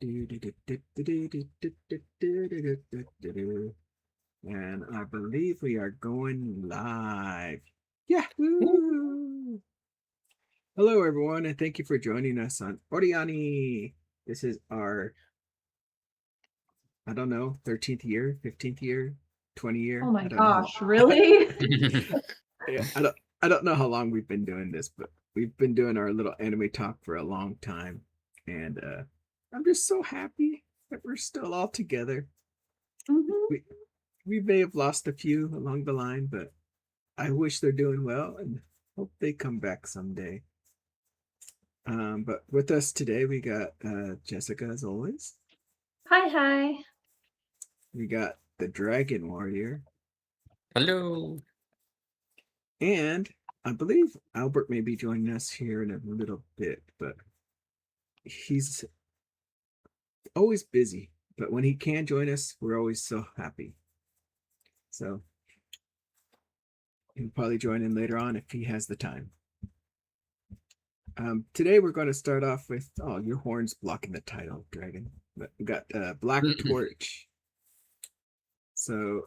And I believe we are going live. Yahoo! Hello, everyone, and thank you for joining us on OreAni. This is our, I don't know, 13th year, 15th year, 20 year. Oh my I don't know gosh, really? yeah, I don't know how long we've been doing this, but we've been doing our little anime talk for a long time, and I'm just so happy that we're still all together. Mhm. We we may have lost a few along the line, but I wish they're doing well and hope they come back someday. But with us today, we got Jessica as always. Hi, hi. We got the Dragon Warrior, Hello. and I believe Albert may be joining us here in a little bit, but he's always busy. But when he can join us, we're always so happy. So he'll probably join in later on if he has the time. Today we're going to start off with your horn's blocking the title, Dragon. But we got Black Torch. So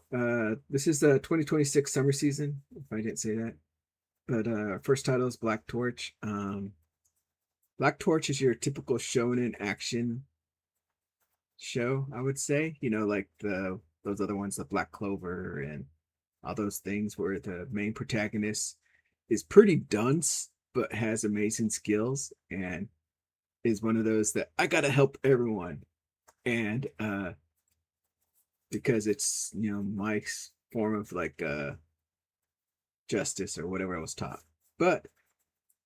this is the 2026 summer season, if I didn't say that. But our first title is Black Torch. Black Torch is your typical shonen action show, I would say. You know, like those other ones, the Black Clover and all those things where the main protagonist is pretty dunce but has amazing skills and is one of those that I gotta help everyone. And because it's my form of like justice or whatever I was taught. But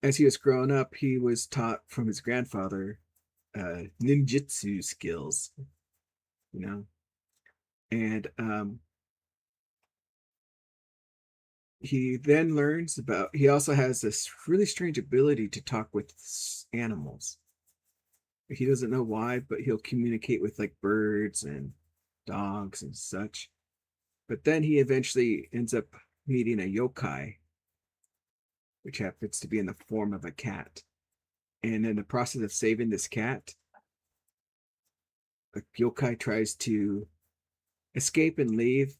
as he was growing up, he was taught from his grandfather ninjutsu skills, you know, and he then learns about. He also has this really strange ability to talk with animals. He doesn't know why, but he'll communicate with like birds and dogs and such. But then he eventually ends up meeting a yokai, which happens to be in the form of a cat. And in the process of saving this cat, the yokai tries to escape and leave,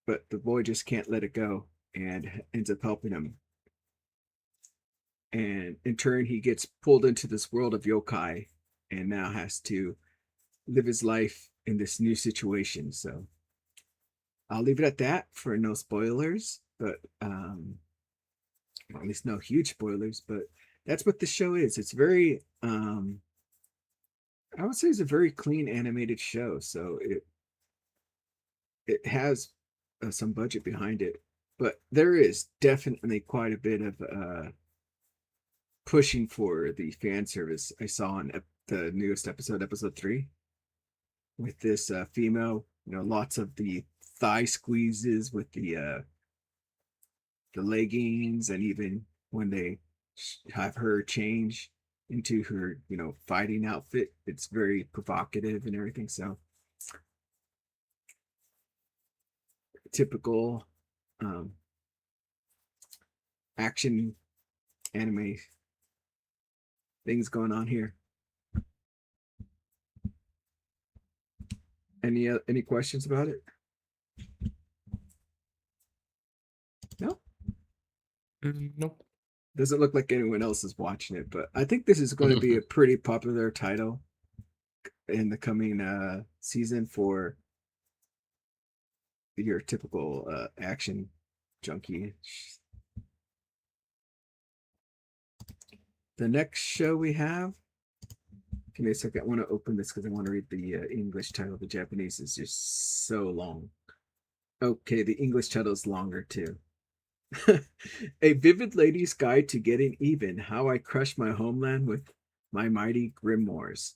but the boy just can't let it go and ends up helping him. And in turn, he gets pulled into this world of yokai and now has to live his life in this new situation. So I'll leave it at that for no spoilers, but at least no huge spoilers. But that's what the show is. It's very, I would say, it's a very clean animated show. So it has some budget behind it, but there is definitely quite a bit of pushing for the fan service. I saw in the newest episode, episode 3, with this female. Lots of the thigh squeezes with the leggings, and even when they have her change into her fighting outfit, it's very provocative and everything. So typical action anime things going on here. Any questions about it? No. Nope. Doesn't look like anyone else is watching it, but I think this is going to be a pretty popular title in the coming season for your typical action junkie. The next show we have. Give me a second. I want to open this because I want to read the English title. The Japanese is just so long. Okay, the English title is longer too. A vivid lady's guide to getting even. How I crushed my homeland with my mighty grimoires.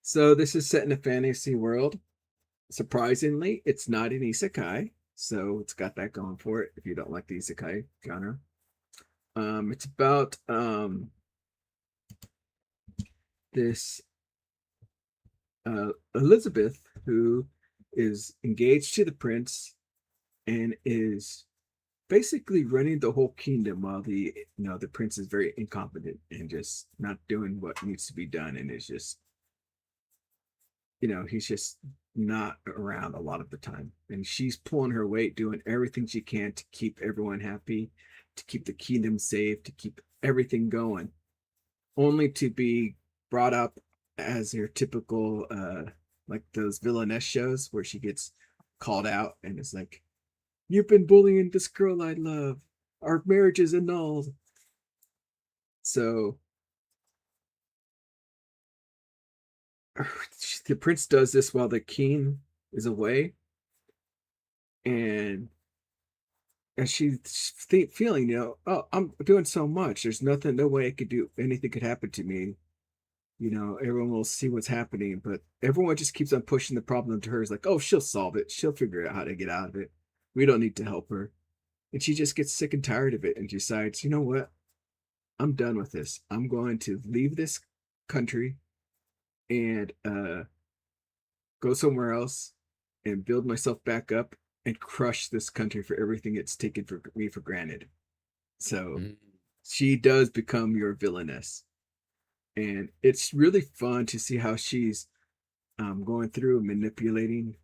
So this is set in a fantasy world. Surprisingly, it's not an isekai, so it's got that going for it if you don't like the isekai genre. It's about this Elizabeth, who is engaged to the prince and is basically running the whole kingdom while the prince is very incompetent and just not doing what needs to be done, and is just he's just not around a lot of the time, and she's pulling her weight, doing everything she can to keep everyone happy, to keep the kingdom safe, to keep everything going, only to be brought up as your typical like those villainess shows where she gets called out and it's like, you've been bullying this girl I love, our marriage is annulled. So the prince does this while the king is away, and she's feeling, oh, I'm doing so much, there's nothing, no way I could do anything could happen to me, everyone will see what's happening, but everyone just keeps on pushing the problem to her. It's like, oh, she'll solve it, she'll figure out how to get out of it, we don't need to help her. And she just gets sick and tired of it and decides, you know what, I'm done with this, I'm going to leave this country and go somewhere else and build myself back up and crush this country for everything it's taken for me for granted. So she does become your villainess, and it's really fun to see how she's going through manipulating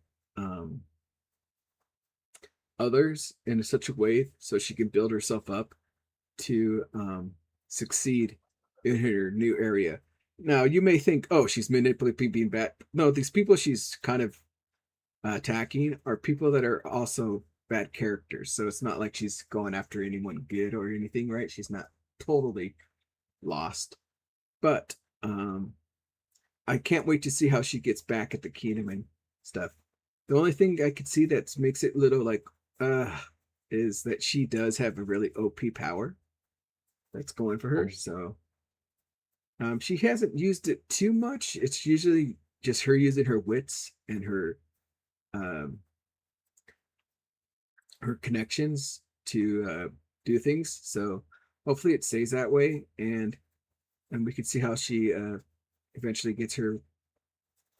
others in such a way so she can build herself up to succeed in her new area. Now, you may think, oh, she's manipulating being bad. No, these people she's kind of attacking are people that are also bad characters. So it's not like she's going after anyone good or anything, right? She's not totally lost. But I can't wait to see how she gets back at the kingdom and stuff. The only thing I could see that makes it little like is that she does have a really OP power that's going for her. So she hasn't used it too much. It's usually just her using her wits and her connections to do things. So hopefully it stays that way, and we can see how she eventually gets her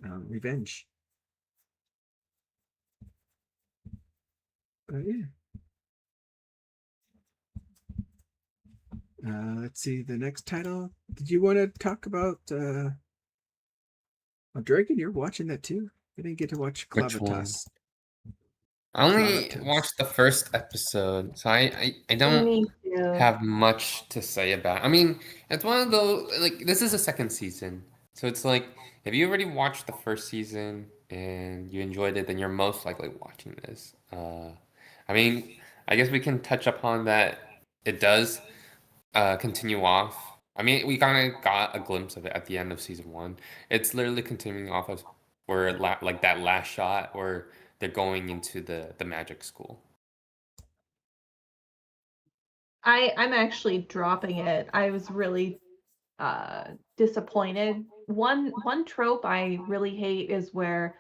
revenge. Yeah. Let's see the next title. Did you want to talk about Dragon? You're watching that too? I didn't get to watch Which one? Clavitas. I only Clavitas. watched the first episode, so I don't Me too. have much to say about it. I mean, it's one of those, like, this is the second season. So it's like, if you already watched the first season and you enjoyed it, then you're most likely watching this. I mean, I guess we can touch upon that it does continue off. I mean, we kind of got a glimpse of it at the end of season one. It's literally continuing off of where like that last shot where they're going into the magic school. I'm actually dropping it. I was really disappointed. One trope I really hate is where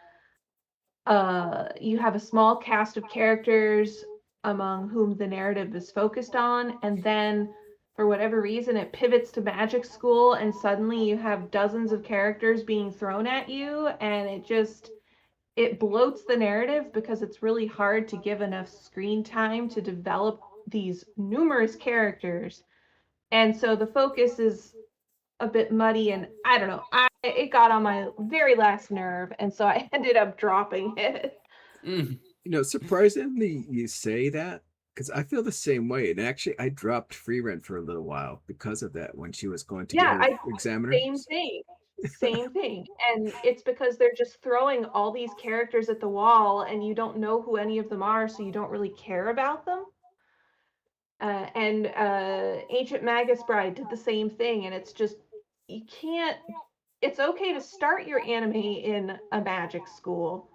you have a small cast of characters among whom the narrative is focused on, and then for whatever reason it pivots to magic school and suddenly you have dozens of characters being thrown at you, and it bloats the narrative because it's really hard to give enough screen time to develop these numerous characters. And so the focus is a bit muddy, and I don't know. It got on my very last nerve, and so I ended up dropping it. Surprisingly, you say that because I feel the same way. And actually, I dropped Free Rent for a little while because of that when she was going to get Yeah, her examiner. same thing. Same thing. And it's because they're just throwing all these characters at the wall and you don't know who any of them are, so you don't really care about them. And Ancient Magus Bride did the same thing, and it's just, you can't, it's okay to start your anime in a magic school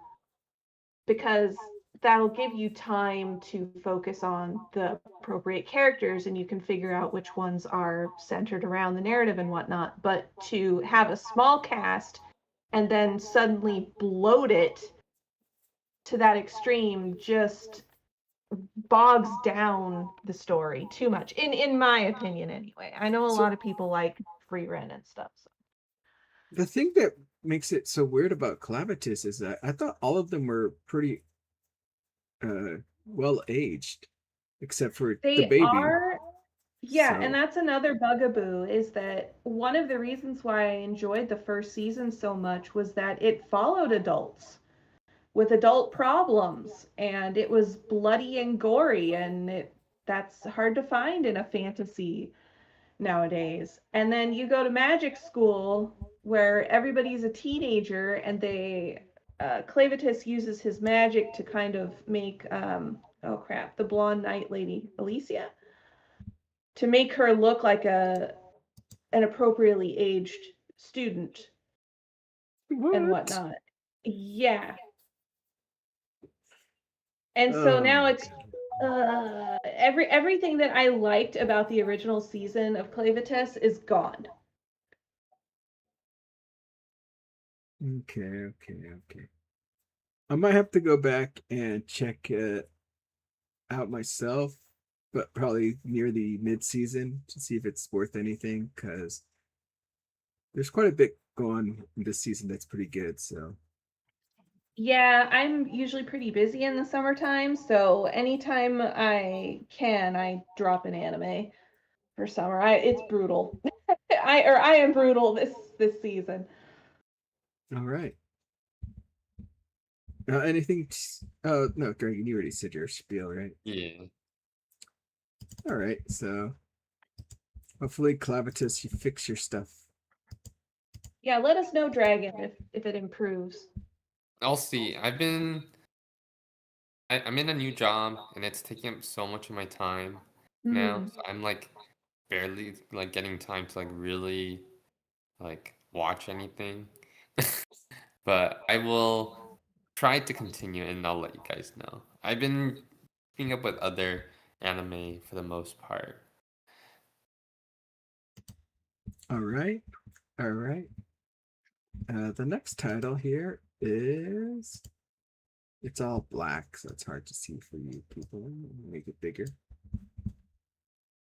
because that'll give you time to focus on the appropriate characters and you can figure out which ones are centered around the narrative and whatnot. But to have a small cast and then suddenly bloat it to that extreme just bogs down the story too much, in my opinion anyway. I know a lot of people like Free Rent and stuff. So. The thing that makes it so weird about Clavitus is that I thought all of them were pretty well aged. except for the They baby. are, yeah, and So that's another bugaboo is that one of the reasons why I enjoyed the first season so much was that it followed adults with adult problems and it was bloody and gory and that's hard to find in a fantasy nowadays. And then you go to magic school where everybody's a teenager and Clavitus uses his magic to kind of make oh crap, the blonde knight lady, Alicia, to make her look like an appropriately aged student and what? whatnot. Yeah. And so Oh now my it's everything that I liked about the original season of Clavitus is gone. Okay, okay. I might have to go back and check it out myself, but probably near the mid-season to see if it's worth anything, because there's quite a bit going in this season that's pretty good. So Yeah, I'm usually pretty busy in the summertime, so anytime I can, I drop an anime for summer. It's brutal. I am brutal this season. all right. Anything? Oh no, Dragon, you already said your spiel, right? Yeah. All right. So hopefully, Clavitus, you fix your stuff. Yeah, let us know, Dragon, if it improves. I'll see. I'm in a new job and it's taking up so much of my time now. Mm. So I'm like barely like getting time to like really like watch anything. But I will try to continue and I'll let you guys know. I've been keeping up with other anime for the most part. All right. All right. The next title here is, it's all black, so it's hard to see for you people. Make it bigger.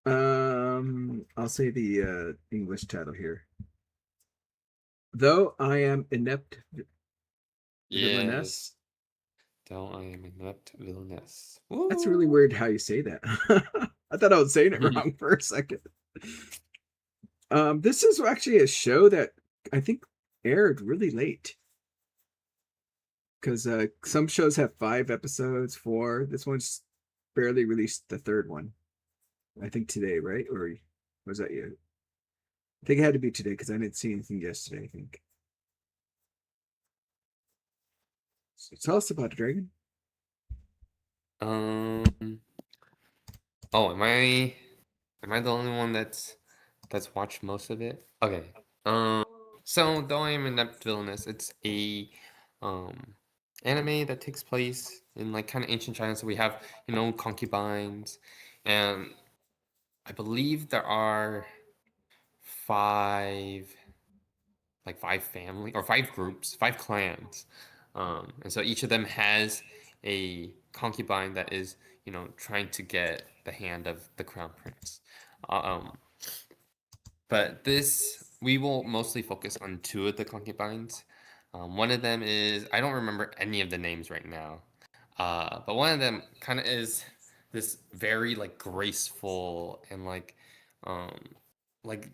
I'll say the English title here. Though I am inept villainess. Yes. Though I am inept villainess. That's really Woo! weird how you say that. I thought I was saying it wrong for a second. This is actually a show that I think aired really late, because some shows have 5 episodes, 4. This one's barely released the third one. I think today, right? Or was that you? I think it had to be today because I didn't see anything yesterday. I think. So tell us about the Dragon. Um. Oh, am I the only one that's watched most of it? Okay. So though I am inept villainous, it's a um anime that takes place in like kind of ancient China. So we have, you know, concubines, and I believe there are five like 5 family or 5 groups, 5 clans. And so each of them has a concubine that is, you know, trying to get the hand of the crown prince. Um, but this, we will mostly focus on 2 of the concubines. One of them is, I don't remember any of the names right now, but one of them kind of is this very like graceful and um, like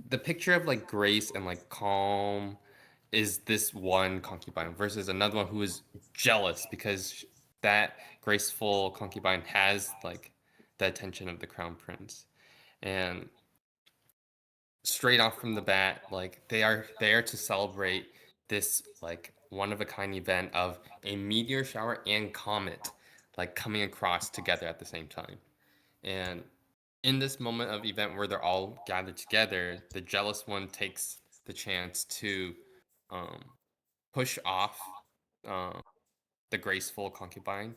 the picture of like grace and like calm is this one concubine versus another one who is jealous because that graceful concubine has like the attention of the crown prince. And straight off from the bat, like they are there to celebrate this like one of a kind event of a meteor shower and comet like coming across together at the same time. And in this moment of event where they're all gathered together, the jealous one takes the chance to um, push off uh, the graceful concubine,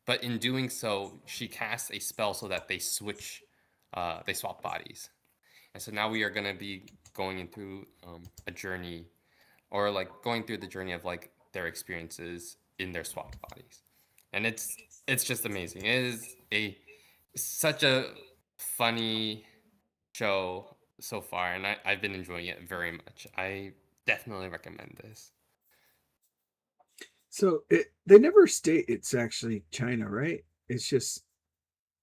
but in doing so, she casts a spell so that they swap bodies. And so now we are going to be going into a journey, or like going through the journey of like their experiences in their swapped bodies, and it's just amazing. It is a such a funny show so far, and I've been enjoying it very much. I definitely recommend this. So they never state it's actually China, right? It's just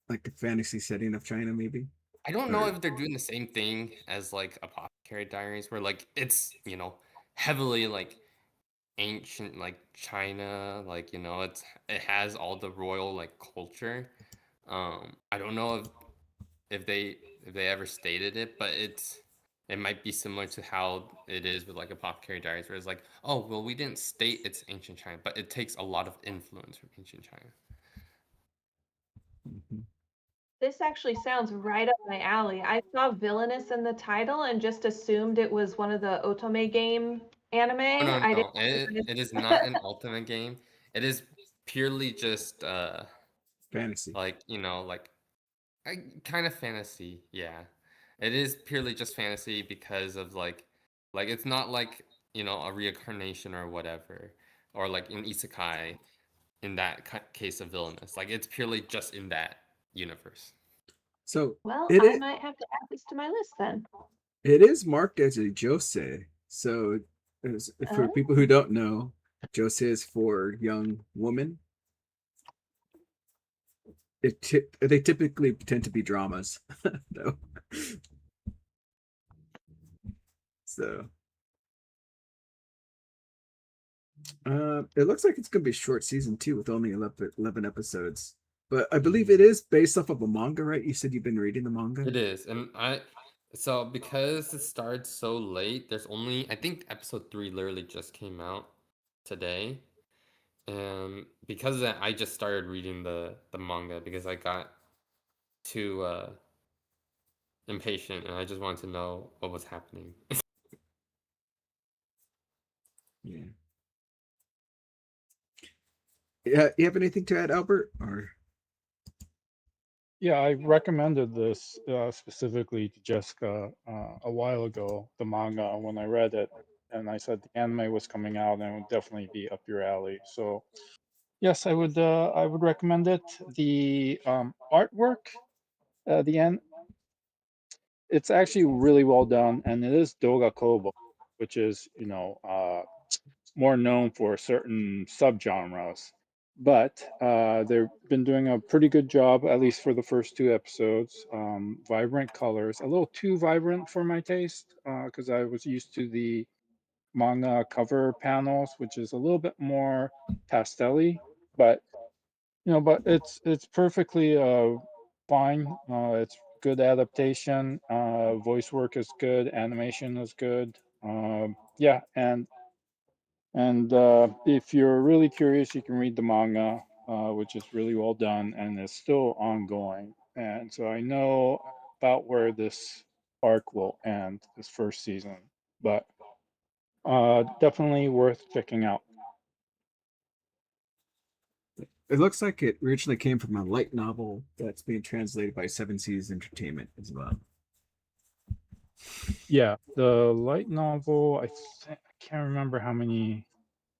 like a fantasy setting of China, maybe. I don't know Or if they're doing the same thing as like Apothecary Diaries, where like it's heavily like ancient like China, like it has all the royal like culture. I don't know if they ever stated it, but it might be similar to how it is with like Apothecary Diaries, where it's like, oh well, we didn't state it's ancient China, but it takes a lot of influence from ancient China. Mhm. This actually sounds right up my alley. I saw villainous in the title and just assumed it was one of the Otome game anime. Oh, no, I no, didn't. it is not an ultimate game. It is purely just Fantasy. like like kind of fantasy. Yeah, it is purely just fantasy because of like it's not like a reincarnation or whatever, or like in isekai in that case of villainous. Like it's purely just in that universe. So Well, it I is, might have to add this to my list then. it is marked as a josei. So for Oh, people who don't know, josei is for young woman. They typically tend to be dramas, though. So it looks like it's gonna be a short season too, with only 11 episodes. But I believe it is based off of a manga, right? You said you've been reading the manga. It is, and so because it starts so late, there's only I think episode 3 literally just came out today. And because of that, I just started reading the manga because I got too impatient and I just wanted to know what was happening. Yeah. Yeah. You have anything to add, Albert? Or Yeah, I recommended this specifically to Jessica a while ago, the manga, when I read it. And I said the anime was coming out and it would definitely be up your alley. So yes, I would recommend it. The artwork, the end, it's actually really well done, and it is Doga Kobo, which is more known for certain subgenres. But they've been doing a pretty good job, at least for the first 2 episodes. Vibrant colors, a little too vibrant for my taste, because I was used to the manga cover panels, which is a little bit more pastelly. But but it's perfectly fine. It's good adaptation. Voice work is good. Animation is good. Yeah, and if you're really curious, you can read the manga, which is really well done and is still ongoing. And so I know about where this arc will end, this first season, but definitely worth checking out. it looks like it originally came from a light novel that's being translated by Seven Seas Entertainment as well. Yeah, the light novel, I can't remember how many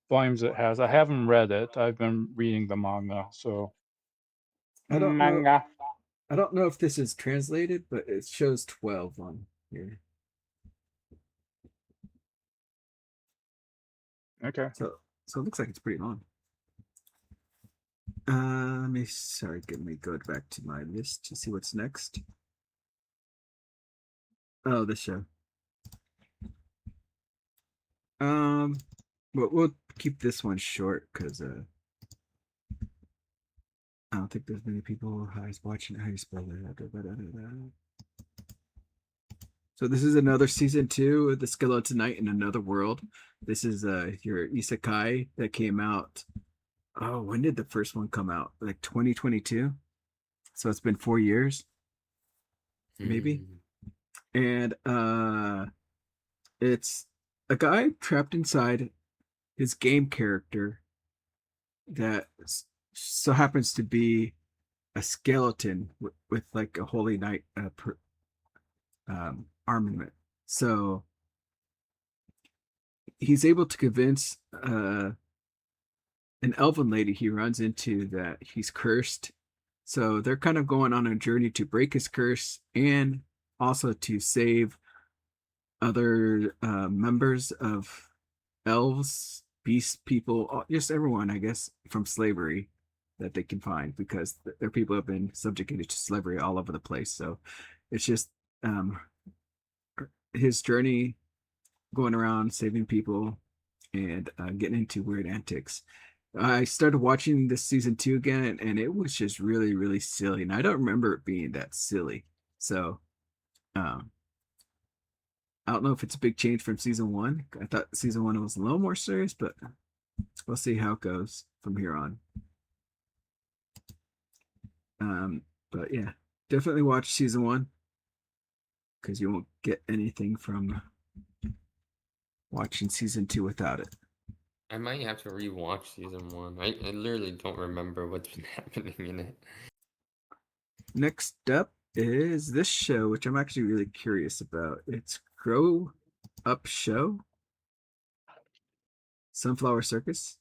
volumes it has. I haven't read it. I've been reading the manga, so I don't know. manga. I don't know if this is translated, but it shows 12 on here. Okay. So it looks like it's pretty long. Let me go back to my list to see what's next. Oh, this show. But we'll keep this one short because I don't think there's many people watching. How you spell that? So this is another season 2 of the Skeleton Knight in Another World. This is your isekai that came out. Oh, when did the first one come out? Like 2022. So it's been 4 years, maybe. And it's a guy trapped inside his game character that so happens to be a skeleton with like a holy knight armament. So he's able to convince an elven lady he runs into that he's cursed. So they're kind of going on a journey to break his curse and also to save other members of elves, beast people, just everyone, I guess, from slavery that they can find, because their people have been subjugated to slavery all over the place. So it's just his journey going around saving people and getting into weird antics. I started watching this season 2 again, and it was just really, really silly. And I don't remember it being that silly. So I don't know if it's a big change from season 1. I thought season 1 was a little more serious, but we'll see how it goes from here on. But yeah, definitely watch season 1, because you won't get anything from watching season 2 without it. I might have to rewatch season 1. I literally don't remember what's been happening in it. Next up is this show, which I'm actually really curious about. It's Grow Up Show, Sunflower Circus.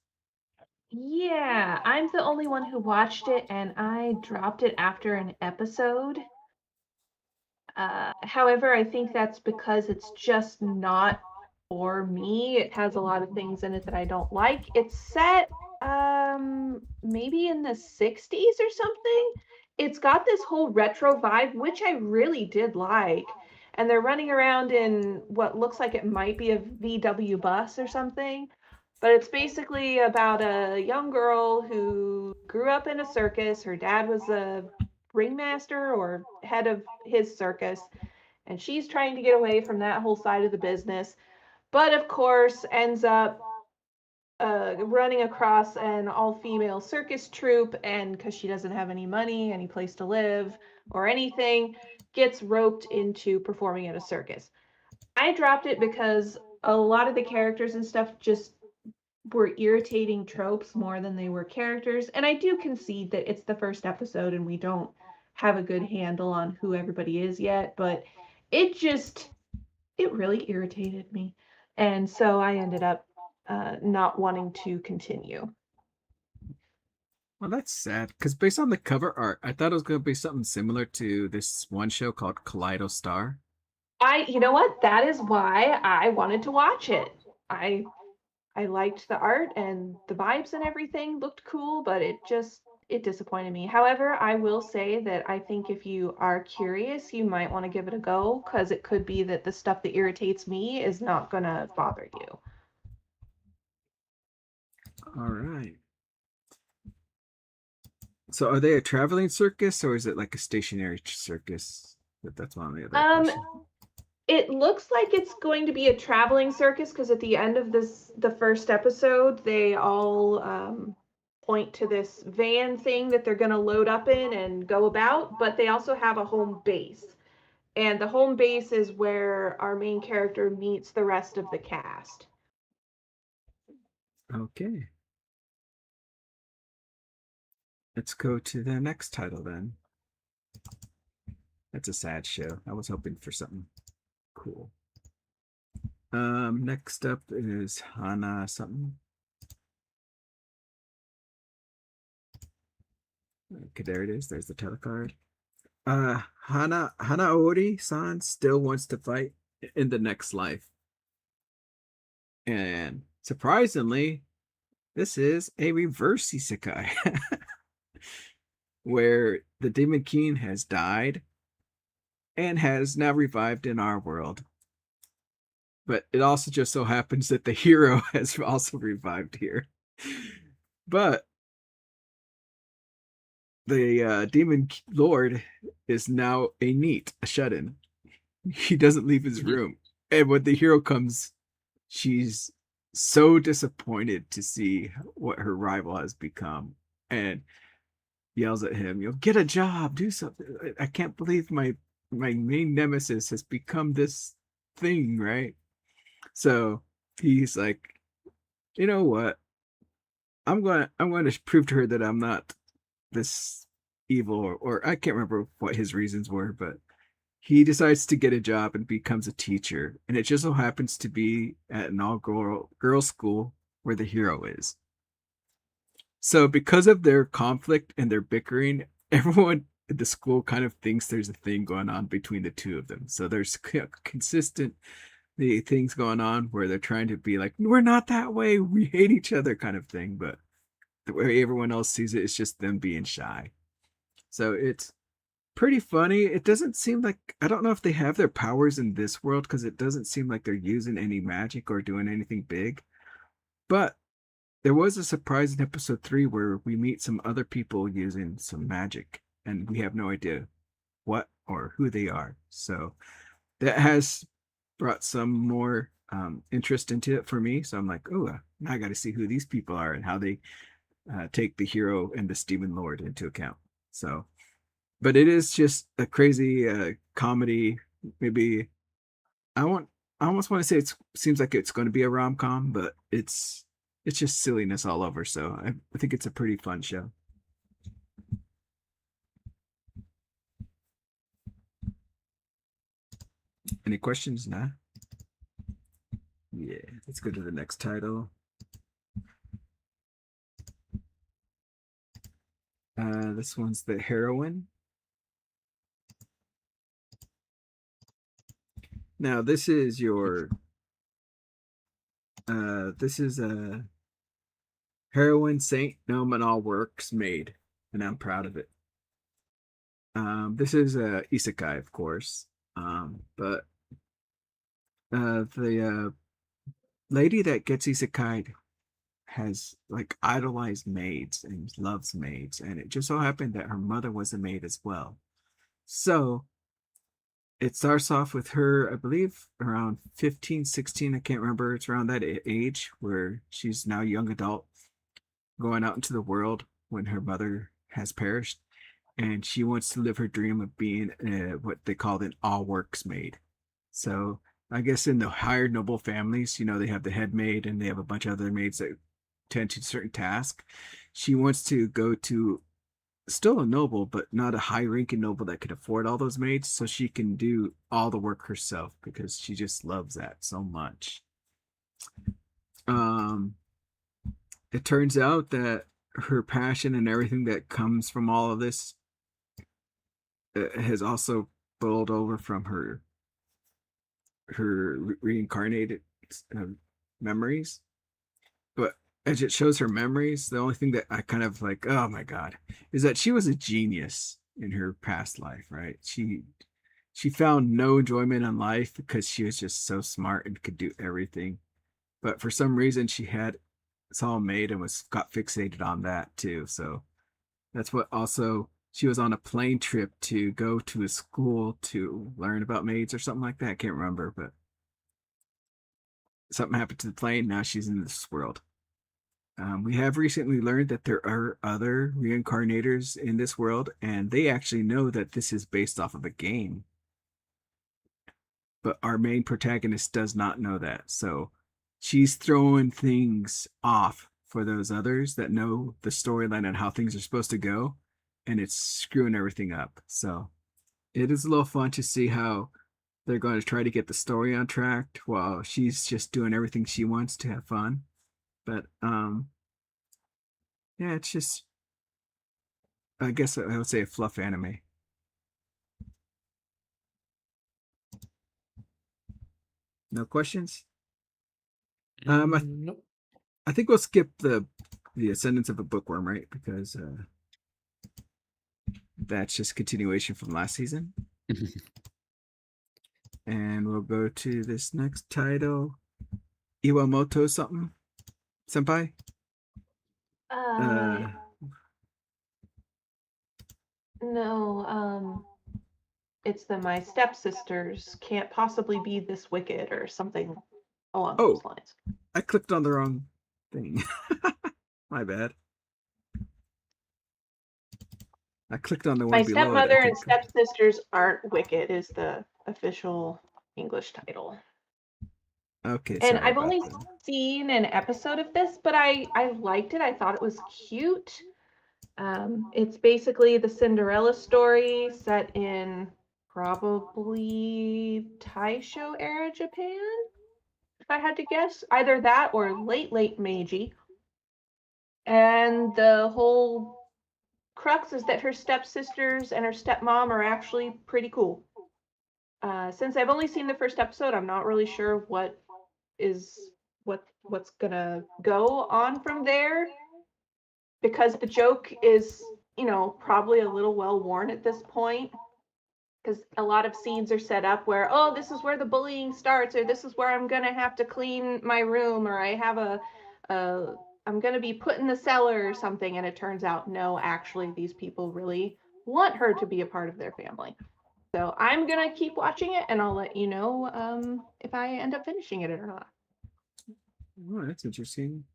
Yeah, I'm the only one who watched it, and I dropped it after an episode. However, I think that's because it's just not for me. It has a lot of things in it that I don't like. It's set maybe in the 60s or something. It's got this whole retro vibe, which I really did like. And they're running around in what looks like it might be a VW bus or something. But it's basically about a young girl who grew up in a circus. Her dad was a ringmaster or head of his circus, and she's trying to get away from that whole side of the business, but of course ends up running across an all-female circus troupe, and because she doesn't have any money, any place to live, or anything, gets roped into performing at a circus. I dropped it because a lot of the characters and stuff just were irritating tropes more than they were characters. And I do concede that it's the first episode and we don't have a good handle on who everybody is yet, but it really irritated me. And so I ended up not wanting to continue. Well, that's sad, because based on the cover art, I thought it was going to be something similar to this one show called Kaleido Star. You know what? That is why I wanted to watch it. I liked the art and the vibes and everything looked cool, but it disappointed me. However, I will say that I think if you are curious, you might want to give it a go, because it could be that the stuff that irritates me is not going to bother you. All right. So are they a traveling circus, or is it like a stationary circus? That's one of the other questions. It looks like it's going to be a traveling circus, because at the end of the first episode, they all point to this van thing that they're going to load up in and go about, but they also have a home base. And the home base is where our main character meets the rest of the cast. Okay. Let's go to the next title then. That's a sad show. I was hoping for something cool. Next up is Hana something. Okay, there it is. There's the title card. Hanaori-san still wants to fight in the next life. And surprisingly, this is a reverse isekai where the Demon King has died and has now revived in our world. But it also just so happens that the hero has also revived here. But the Demon Lord is now a NEET, a shut-in. He doesn't leave his room. And when the hero comes, she's so disappointed to see what her rival has become, and yells at him, get a job, do something. I can't believe my main nemesis has become this thing, right? So he's like, you know what? I'm going to prove to her that I'm not this evil, or I can't remember what his reasons were, but he decides to get a job and becomes a teacher, and it just so happens to be at an all-girls school where the hero is. So because of their conflict and their bickering, everyone at the school kind of thinks there's a thing going on between the two of them. So there's consistent things going on where they're trying to be like, we're not that way, we hate each other kind of thing. But the way everyone else sees it is just them being shy. So it's pretty funny. It doesn't seem like, I don't know if they have their powers in this world because it doesn't seem like they're using any magic or doing anything big. But there was a surprise in episode 3 where we meet some other people using some magic, and we have no idea what or who they are. So that has brought some more interest into it for me. So I'm like, oh, now I got to see who these people are and how they take the hero and the Demon Lord into account. So, but it is just a crazy comedy. Maybe I want. I almost want to say it seems like it's going to be a rom-com, but it's just silliness all over. So I think it's a pretty fun show. Any questions? Nah. Yeah, let's go to the next title. This one's The Heroine. Now this is your this is a heroine saint no man all works made, and I'm proud of it. This is a isekai, of course. But the lady that gets isekai has like idolized maids and loves maids, and it just so happened that her mother was a maid as well. So it starts off with her, I believe, around 15, 16. I can't remember. It's around that age where she's now a young adult going out into the world when her mother has perished. And she wants to live her dream of being what they called an all works maid. So I guess in the higher noble families, they have the head maid and they have a bunch of other maids that tend to certain tasks. She wants to go to still a noble, but not a high ranking noble that could afford all those maids, so she can do all the work herself because she just loves that so much. It turns out that her passion and everything that comes from all of this has also boiled over from her reincarnated memories. But as it shows her memories, the only thing that I kind of like, oh my God, is that she was a genius in her past life, right? She found no enjoyment in life because she was just so smart and could do everything. But for some reason she had it's all made and got fixated on that too. So that's what also she was on a plane trip to go to a school to learn about maids or something like that. I can't remember, but something happened to the plane. Now she's in this world. We have recently learned that there are other reincarnators in this world, and they actually know that this is based off of a game. But our main protagonist does not know that. So she's throwing things off for those others that know the storyline and how things are supposed to go, and it's screwing everything up. So it is a little fun to see how they're going to try to get the story on track while she's just doing everything she wants to have fun. But yeah, it's just, I guess I would say a fluff anime. No questions? Nope. I think we'll skip the Ascendance of a Bookworm, right? Because that's just continuation from last season. And we'll go to this next title, Iwamoto something, senpai. No, it's my stepsisters can't possibly be this wicked or something along those lines. I clicked on the wrong thing. My bad. I clicked on the one My below it. stepmother and stepsisters aren't wicked is the official English title. Okay, and I've only seen an episode of this, but I liked it. I thought it was cute. It's basically the Cinderella story set in probably Taisho era Japan, if I had to guess. Either that or late Meiji. And the whole crux is that her stepsisters and her stepmom are actually pretty cool. Since I've only seen the first episode, I'm not really sure what's gonna go on from there. because the joke is, probably a little well worn at this point. Because a lot of scenes are set up where, oh, this is where the bullying starts, or this is where I'm gonna have to clean my room, or I have I'm gonna be put in the cellar or something, and it turns out, no, actually, these people really want her to be a part of their family. So I'm gonna keep watching it, and I'll let you know if I end up finishing it or not. Oh, that's interesting.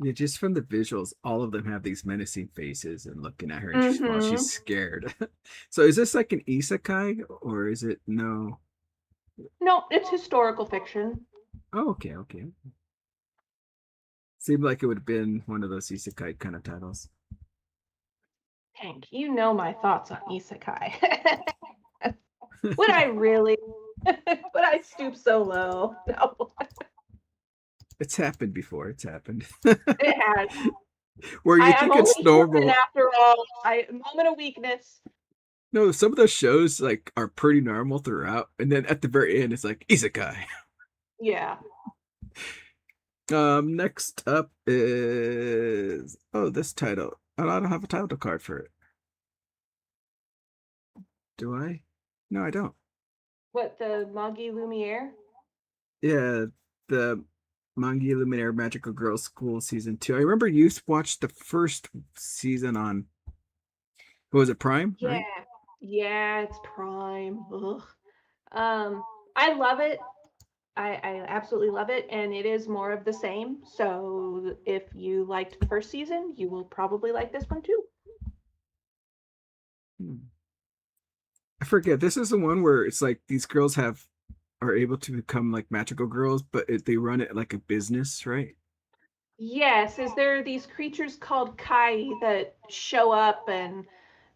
Yeah, just from the visuals, all of them have these menacing faces and looking at her while she's scared. So is this like an isekai or is it no? No, it's historical fiction. Oh, okay. Seemed like it would have been one of those isekai kind of titles. Hank, you know my thoughts on isekai. Would I really? Would I stoop so low? No. It's happened before. It's happened. It has. Where you think it's normal. After all, moment of weakness. No, some of those shows like are pretty normal throughout, and then at the very end, it's like isekai. Yeah. Next up is this title. I don't have a title card for it. Do I? No, I don't. What, the Magi Lumiere? Yeah, the Mangi Luminaire Magical Girls School Season 2. I remember you watched the first season on, what was it, Prime? Yeah. Right? Yeah, it's Prime. Ugh. I love it. I absolutely love it, and it is more of the same. So if you liked the first season, you will probably like this one too. I forget. This is the one where it's like these girls are able to become like magical girls, but they run it like a business, right? Yes, is there these creatures called Kai that show up and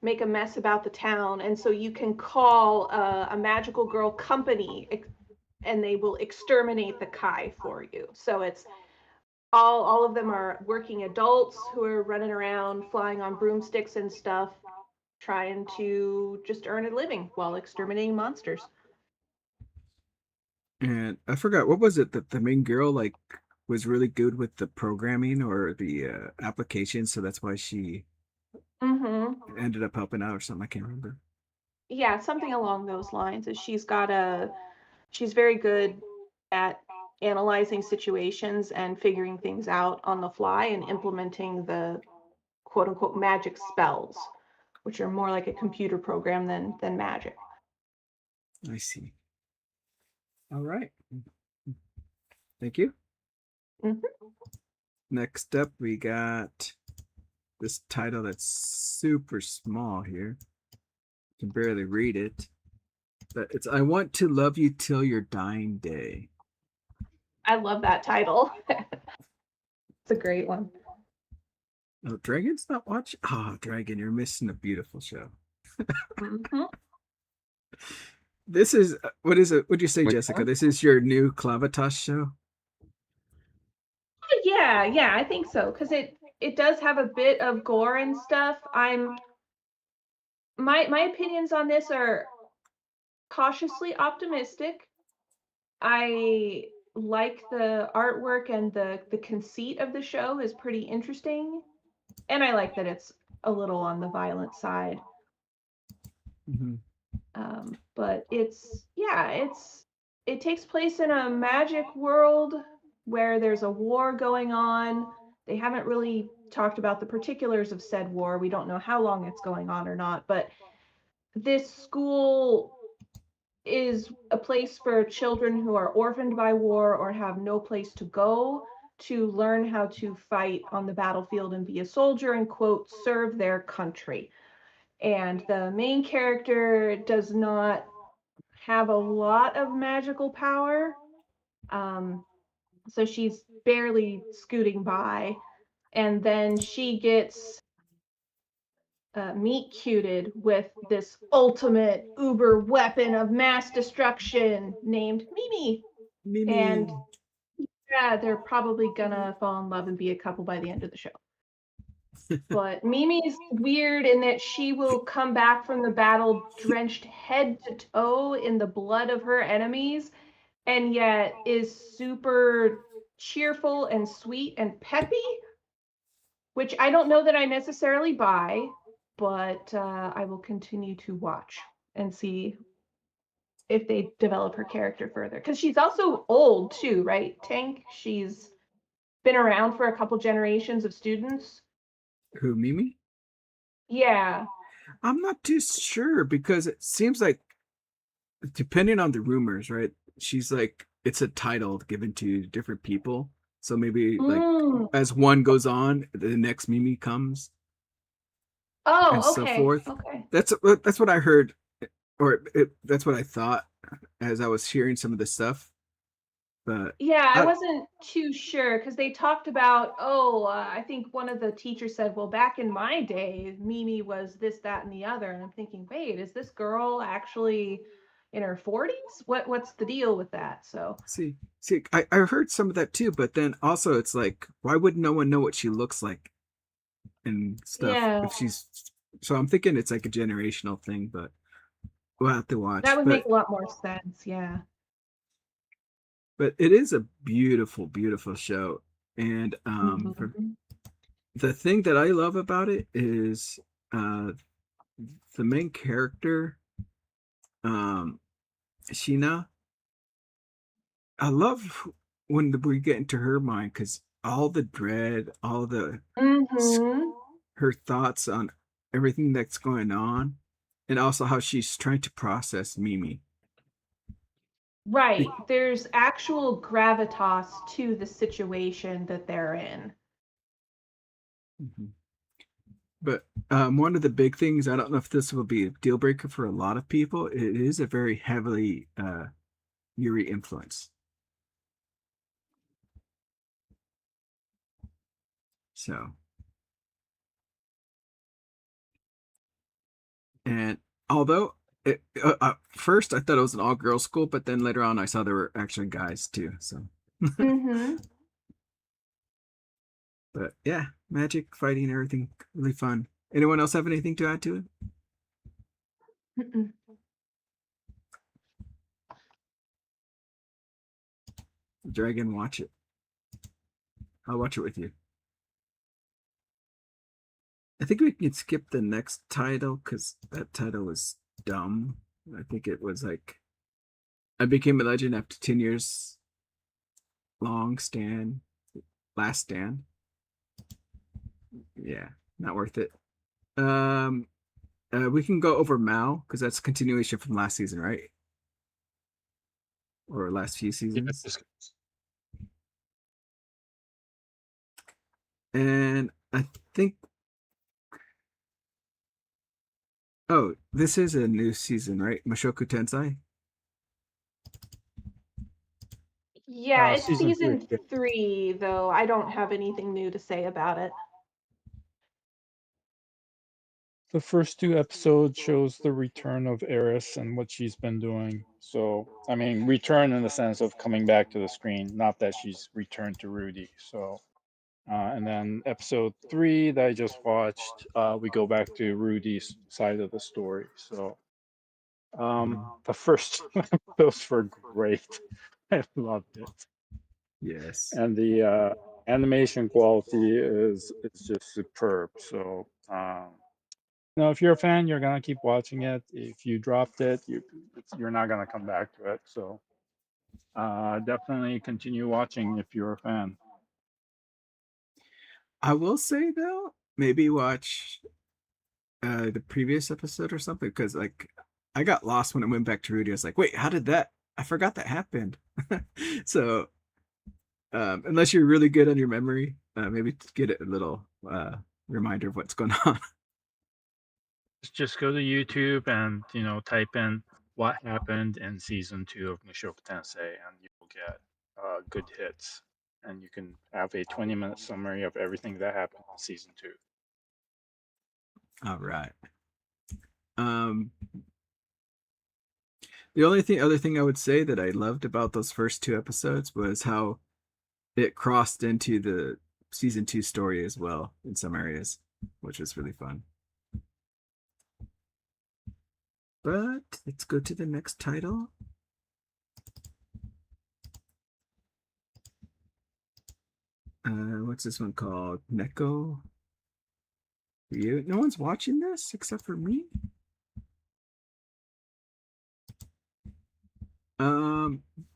make a mess about the town, and so you can call a magical girl company, and they will exterminate the Kai for you. So it's all of them are working adults who are running around flying on broomsticks and stuff, trying to just earn a living while exterminating monsters. And I forgot, what was it that the main girl like was really good with the programming or the application, so that's why she ended up helping out or something. I can't remember. Yeah, something along those lines. Is she's very good at analyzing situations and figuring things out on the fly and implementing the quote unquote magic spells, which are more like a computer program than magic. I see. All right. Thank you. Next up, we got this title that's super small here. I can barely read it. But it's I Want to Love You Till Your Dying Day. I love that title. It's a great one. Oh, Dragon's not watching? Oh, Dragon, you're missing a beautiful show. This is, what is it? What'd you say, Jessica? This is your new Clavitas show? Yeah, I think so. Because it does have a bit of gore and stuff. My opinions on this are cautiously optimistic. I like the artwork, and the conceit of the show is pretty interesting. And I like that it's a little on the violent side. But it takes place in a magic world where there's a war going on. They haven't really talked about the particulars of said war. We don't know how long it's going on or not, but this school is a place for children who are orphaned by war or have no place to go to learn how to fight on the battlefield and be a soldier and, quote, serve their country. And the main character does not have a lot of magical power. So she's barely scooting by. And then she gets meet-cuted with this ultimate uber weapon of mass destruction named Mimi. And yeah, they're probably gonna fall in love and be a couple by the end of the show. But Mimi's weird in that she will come back from the battle drenched head to toe in the blood of her enemies, and yet is super cheerful and sweet and peppy which I don't know that I necessarily buy, but I will continue to watch and see if they develop her character further. Because she's also old too, right? Tank, she's been around for a couple generations of students. Who, Mimi? Yeah. I'm not too sure because it seems like, depending on the rumors, right? She's like, it's a title given to different people. So maybe like Mm. as one goes on, the next Mimi comes and Oh, so okay. forth. Okay. That's what I heard, or that's what I thought as I was hearing some of the stuff. But Yeah, I I, wasn't too sure because they talked about, I think one of the teachers said, well, back in my day, Mimi was this, that, and the other. And I'm thinking, wait, is this girl actually in her 40s? What's the deal with that? So, see, I heard some of that too. But then also, it's like, why would no one know what she looks like and stuff yeah, if she's? So I'm thinking it's like a generational thing, but we'll have to that watch. would make a lot more sense. Yeah. But it is a beautiful, beautiful show. And Mhm. the thing that I love about it is uh, the main character, um, Sheena. I love when we get into her mind because all the dread, all the Mhm. her thoughts on everything that's going on, and also how she's trying to process Mimi. Right. There's actual gravitas to the situation that they're in. Mhm. But one of the big things, I don't know if this will be a deal breaker for a lot of people, it is a very heavily Yuri influence. So, and although first I thought it was an all girls school, but then later on I saw there were actually guys too. So, Mhm. but yeah, magic, fighting, everything, really fun. Anyone else have anything to add to it? Mm-mm. Dragon, watch it. I'll watch it with you. I think we can skip the next title because that title was dumb. I think it was like I became a legend after 10 years long stand, last stand. Yeah, not worth it. Um, we can go over Mao because that's a continuation from last season, right? Or last few Yeah, seasons. just- And I think, oh, this is a new season, right? Mushoku Tensei. Yeah, it's season three. season 3, though. I don't have anything new to say about it. The first two episodes shows the return of Eris and what she's been doing. So, I mean, return in the sense of coming back to the screen, not that she's returned to Rudy. So, and then episode 3 that I just watched, we go back to Rudy's side of the story. So, the first two episodes were great. I loved it, Yes. and the animation quality is just superb. So, no, if you're a fan, you're gonna keep watching it. If you dropped it, you're not gonna come back to it. So definitely continue watching if you're a fan. I will say though, maybe watch the previous episode or something because like I got lost when it went back to Rudy. I was like, wait, how did that? I forgot that happened. So unless you're really good on your memory, maybe get a little reminder of what's going on. Just go to YouTube and type in what happened in season 2 of Mushoku Tensei, and you will get good hits, and you can have a 20-minute summary of everything that happened in season 2. All right. Um, the only other thing I would say that I loved about those first two episodes was how it crossed into the season 2 story as well in some areas, which was really fun. But let's go to the next title. What's this one called? Neko? You, no one's watching this except for me.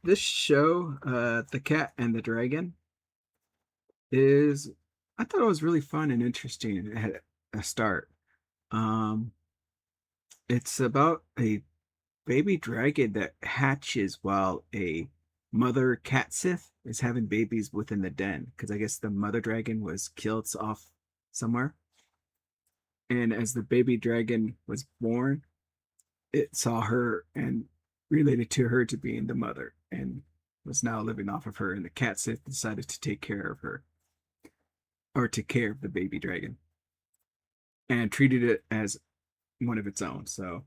This show, The Cat and the Dragon, is, I thought it was really fun and interesting. It had a start. Um, it's about a baby dragon that hatches while a mother cat sith is having babies within the den, because I guess the mother dragon was killed off somewhere. And as the baby dragon was born, it saw her and related to her to being the mother and was now living off of her. And the cat sith decided to take care of her, or take care of the baby dragon, and treated it as one of its own. So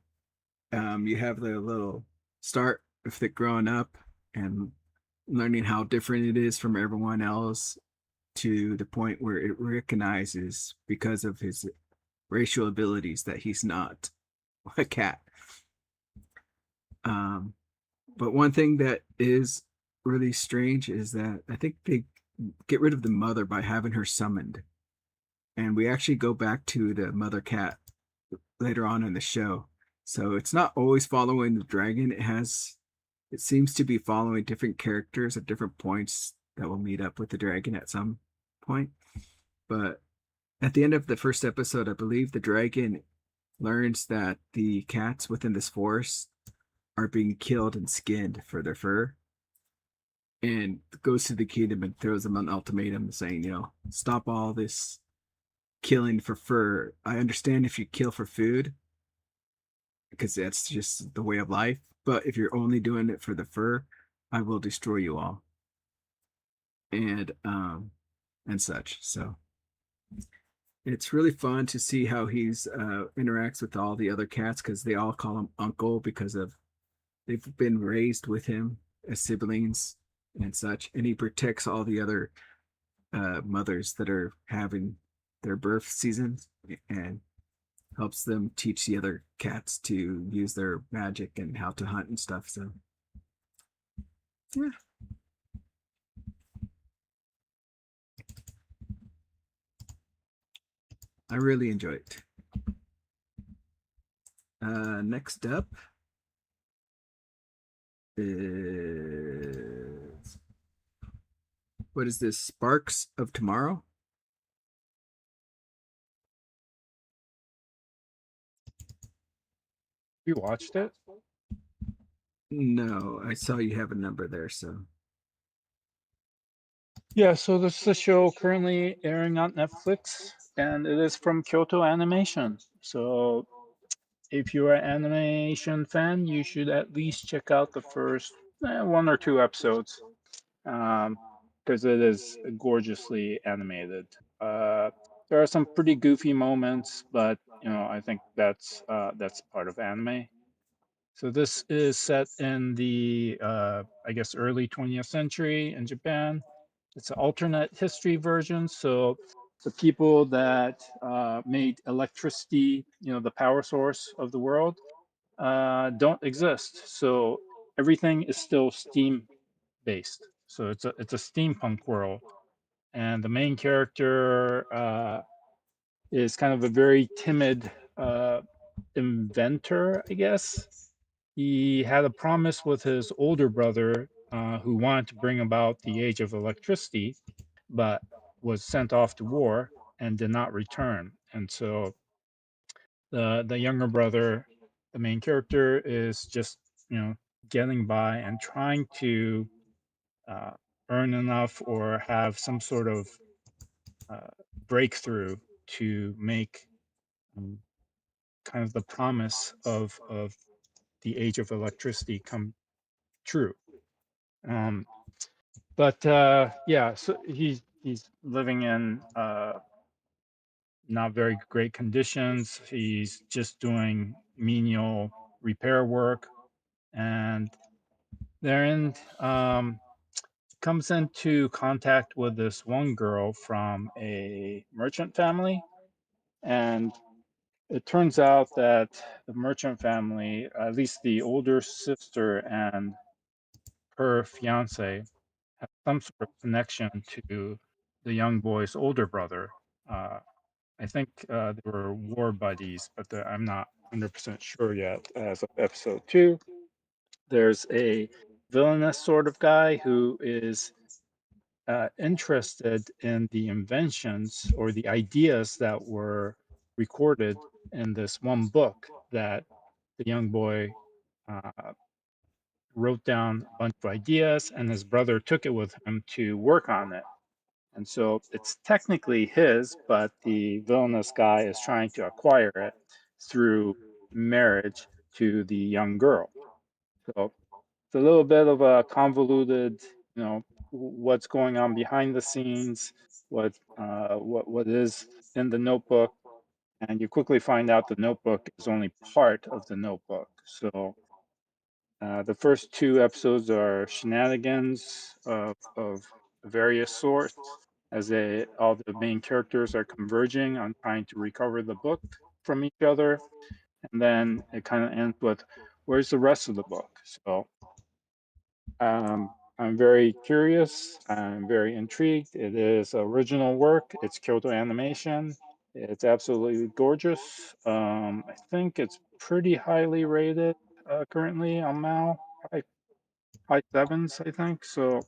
you have the little start of it growing up and learning how different it is from everyone else, to the point where it recognizes, because of his racial abilities, that he's not a cat. But one thing that is really strange is that I think they get rid of the mother by having her summoned. And we actually go back to the mother cat later on in the show. So it's not always following the dragon. It seems to be following different characters at different points that will meet up with the dragon at some point. But at the end of the first episode, I believe the dragon learns that the cats within this forest are being killed and skinned for their fur, and goes to the kingdom and throws them an ultimatum saying, stop all this killing for fur. I understand if you kill for food, because that's just the way of life, but if you're only doing it for the fur, I will destroy you all. And such. So it's really fun to see how he's interacts with all the other cats, because they all call him uncle, because of they've been raised with him as siblings and such. And he protects all the other mothers that are having their birth seasons, and helps them teach the other cats to use their magic and how to hunt and stuff. So yeah. I really enjoy it. Next up is, what is this? Sparks of Tomorrow. You watched it? No, I saw you have a number there, so. Yeah, so this is a show currently airing on Netflix, and it is from Kyoto Animation. So if you're an animation fan, you should at least check out the first one or two episodes, because it is gorgeously animated. There are some pretty goofy moments, but I think that's part of anime. So this is set in the I guess early 20th century in Japan. It's an alternate history version. So the people that made electricity, the power source of the world, don't exist. So everything is still steam based. So it's a steampunk world, and the main character is kind of a very timid inventor, I guess. He had a promise with his older brother, who wanted to bring about the age of electricity, but was sent off to war and did not return. And so the younger brother, the main character, is just getting by and trying to uh, earn enough or have some sort of breakthrough to make um, kind of the promise of the age of electricity come true. Um, but yeah, so he's living in not very great conditions. He's just doing menial repair work, and therein comes into contact with this one girl from a merchant family, and it turns out that the merchant family, at least the older sister and her fiance, have some sort of connection to the young boy's older brother. Uh, I think they were war buddies, but I'm not 100% sure yet. As of episode 2, there's a villainous sort of guy who is interested in the inventions or the ideas that were recorded in this one book that the young boy uh, wrote down a bunch of ideas, and his brother took it with him to work on it. And so it's technically his, but the villainous guy is trying to acquire it through marriage to the young girl. So it's a little bit of a convoluted, what's going on behind the scenes, what is in the notebook, and you quickly find out the notebook is only part of the notebook. So the first 2 episodes are shenanigans of various sorts, as all the main characters are converging on trying to recover the book from each other, and then it kind of ends with, where's the rest of the book? So I'm very curious. I'm very intrigued. It is original work. It's Kyoto Animation. It's absolutely gorgeous. I think it's pretty highly rated currently on Mal. High sevens, I think. So,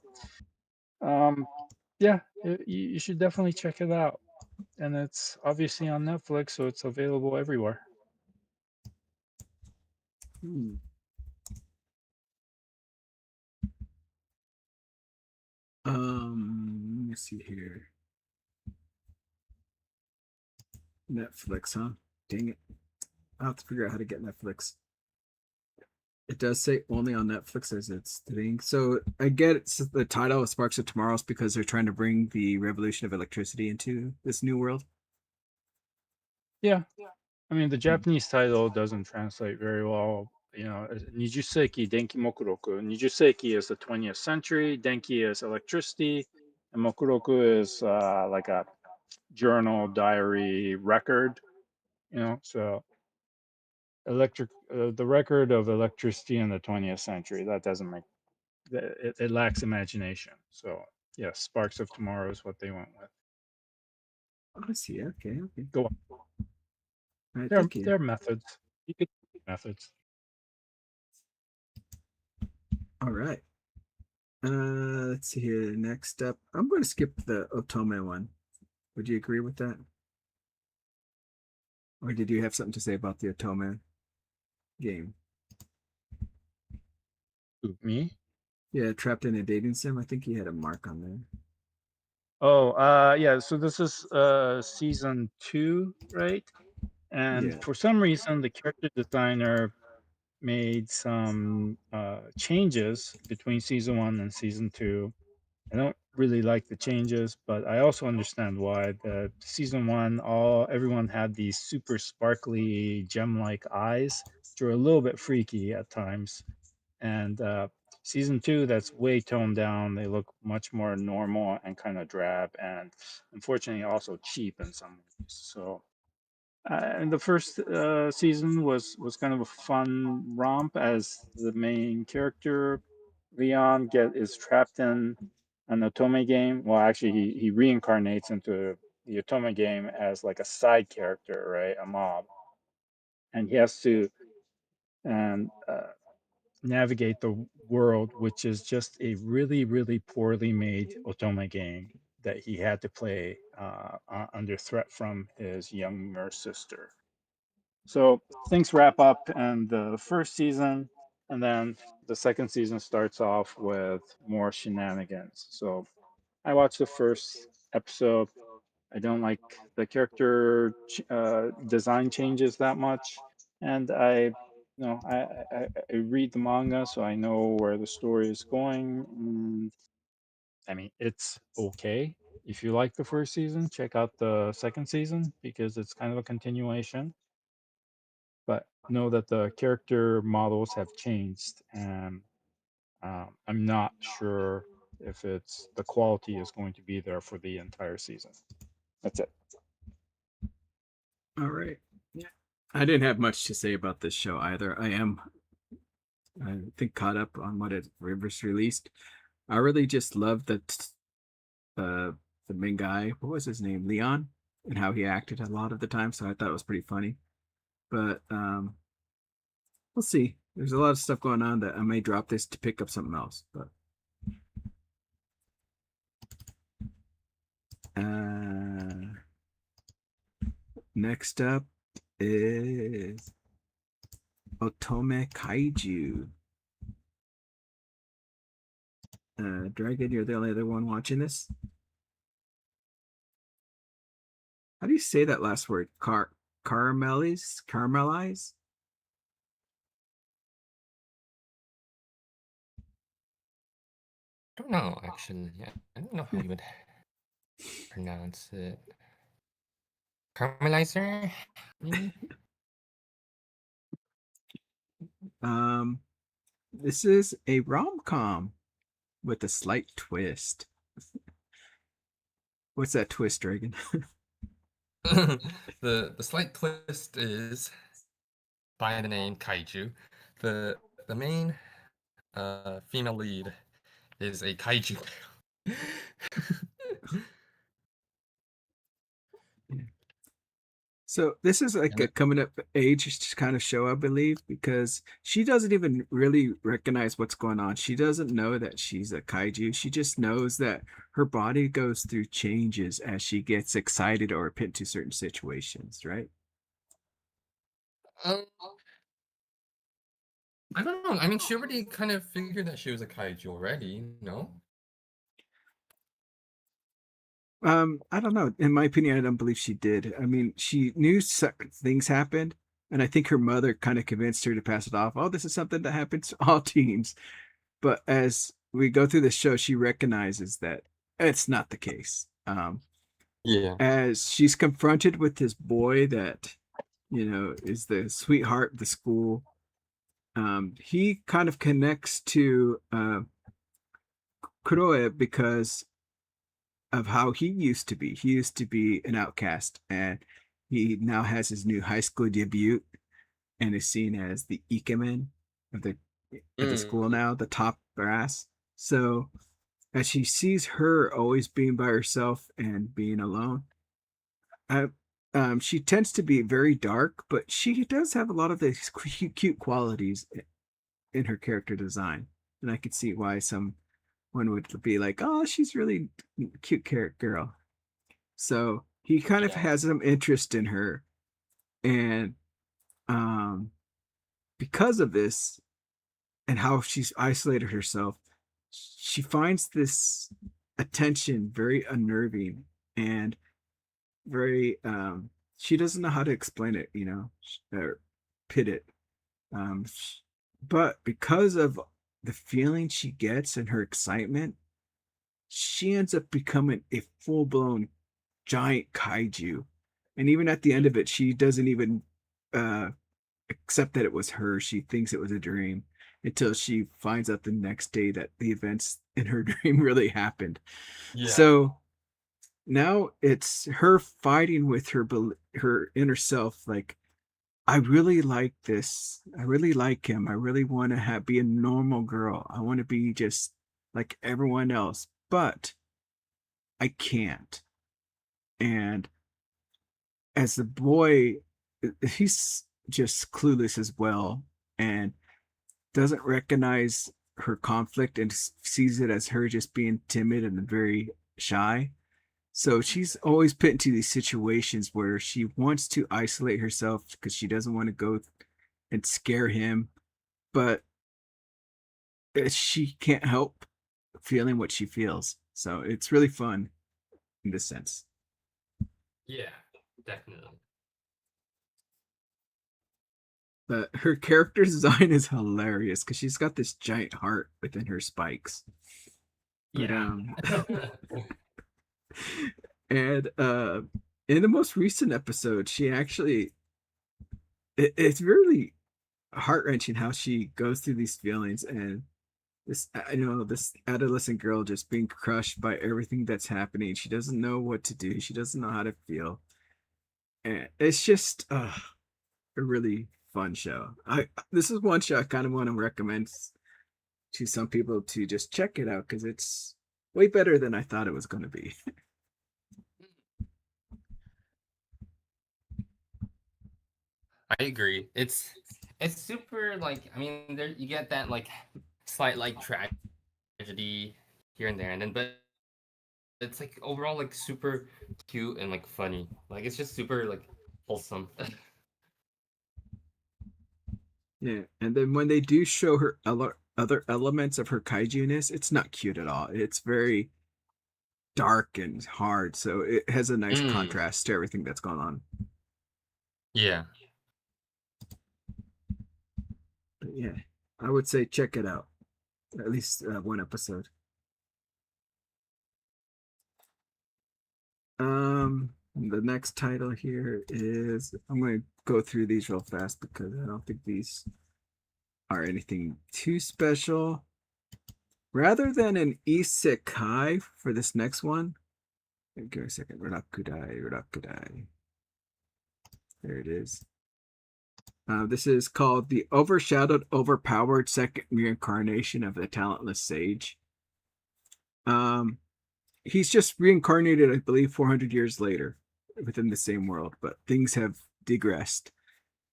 yeah, you should definitely check it out. And it's obviously on Netflix, so it's available everywhere. Hmm. Let me see here. Netflix, huh? Dang it. I'll have to figure out how to get Netflix. It does say only on Netflix as it's thing. So I get it's the title of Sparks of Tomorrow's because they're trying to bring the revolution of electricity into this new world. Yeah. I mean, the Japanese title doesn't translate very well. Nijuseki Denki Mokuroku. Nijuseki is the 20th century, Denki is electricity, and Mokuroku is like a journal, diary, record, so the record of electricity in the 20th century, that doesn't make, it lacks imagination. So, yes, Sparks of Tomorrow is what they went with. Oh, I see. Okay. Go on. All right, There, thank you. there are methods. You could methods. All right. Let's see here. Next up, I'm going to skip the Otome one. Would you agree with that? Or did you have something to say about the Otome game? Who, me? Yeah, trapped in a dating sim. I think you had a mark on there. Oh, yeah. So this is season 2, right? And Yeah. for some reason, the character designer made some changes between season 1 and season 2. I don't really like the changes, but I also understand why. The season 1, everyone had these super sparkly gem-like eyes, which are a little bit freaky at times. And season 2, that's way toned down. They look much more normal and kind of drab, and unfortunately also cheap in some ways. So and the first season was kind of a fun romp, as the main character Leon is trapped in an Otome game. Well, actually, he reincarnates into the Otome game as like a side character, right? A mob, and he has to and navigate the world, which is just a really, really poorly made Otome game that he had to play under threat from his younger sister. So things wrap up in the first season, and then the second season starts off with more shenanigans. So I watched the first episode. I don't like the character design changes that much, and I read the manga, so I know where the story is going. I mean, it's okay. If you like the first season, check out the second season because it's kind of a continuation. But know that the character models have changed, and I'm not sure if the quality is going to be there for the entire season. That's it. All right. Yeah. I didn't have much to say about this show either. I think, caught up on what it was released. I really just loved that the main guy. What was his name? Leon. and how he acted a lot of the time. So I thought it was pretty funny. But we'll see. There's a lot of stuff going on that I may drop this to pick up something else. But next up is Otome Kaiju. Dragon, you're the only other one watching this. How do you say that last word? Caramelize? Caramelize? I don't know, actually. Yeah, I don't know how you would pronounce it. Caramelizer? Maybe? This is a rom-com with a slight twist. What's that twist, Dragon? The slight twist is by the name Kaiju. The main female lead is a kaiju. So this is like a coming up age kind of show, I believe, because she doesn't even really recognize what's going on. She doesn't know that she's a kaiju. She just knows that her body goes through changes as she gets excited or put into certain situations, right? I don't know. I mean, she already kind of figured that she was a kaiju already, no? I don't know. In my opinion, I don't believe she did. I mean, she knew things happened, and I think her mother kind of convinced her to pass it off. Oh, this is something that happens to all teens. But as we go through the show, she recognizes that it's not the case. Yeah. As she's confronted with this boy that, is the sweetheart of the school, he kind of connects to Kuroe because of how he used to be. He used to be an outcast, and he now has his new high school debut and is seen as the ikemen of the school now, the top brass. So as she sees her always being by herself and being alone, she tends to be very dark, but she does have a lot of these cute qualities in her character design, and I could see why someone would be like, "Oh, she's really cute girl." So he kind of has some interest in her, and because of this and how she's isolated herself, she finds this attention very unnerving and very she doesn't know how to explain it, or pit it. Um, but because of the feeling she gets and her excitement, she ends up becoming a full-blown giant kaiju. And even at the end of it, she doesn't even accept that it was her. She thinks it was a dream until she finds out the next day that the events in her dream really happened. Yeah. So now it's her fighting with her inner self, like, I really like this. I really like him. I really want to be a normal girl. I want to be just like everyone else, but I can't. And as the boy, he's just clueless as well and doesn't recognize her conflict and sees it as her just being timid and very shy. So she's always put into these situations where she wants to isolate herself because she doesn't want to go and scare him, but she can't help feeling what she feels. So it's really fun in this sense. Yeah, definitely. But her character design is hilarious because she's got this giant heart within her spikes. But, Yeah. and in the most recent episode, she actually it's really heart-wrenching how she goes through these feelings, and this adolescent girl just being crushed by everything that's happening. She doesn't know what to do. She doesn't know how to feel. And it's just a really fun show. This is one show I kind of want to recommend to some people to just check it out because it's way better than I thought it was going to be. I agree. It's super like I mean there you get that like slight like tragedy here and there, and then but it's like overall like super cute and like funny. Like it's just super like wholesome. Yeah, and then when they do show her other elements of her kaiju-ness, it's not cute at all. It's very dark and hard, so it has a nice Mm, contrast to everything that's going on. Yeah. But yeah, I would say check it out. At least one episode. The next title here is I'm going to go through these real fast because I don't think these are anything too special. Rather than an isekai for this next one, give me a second. Rakudai. There it is. This is called the Overshadowed, Overpowered Second Reincarnation of the Talentless Sage. He's just reincarnated, I believe, 400 years later within the same world, but things have digressed.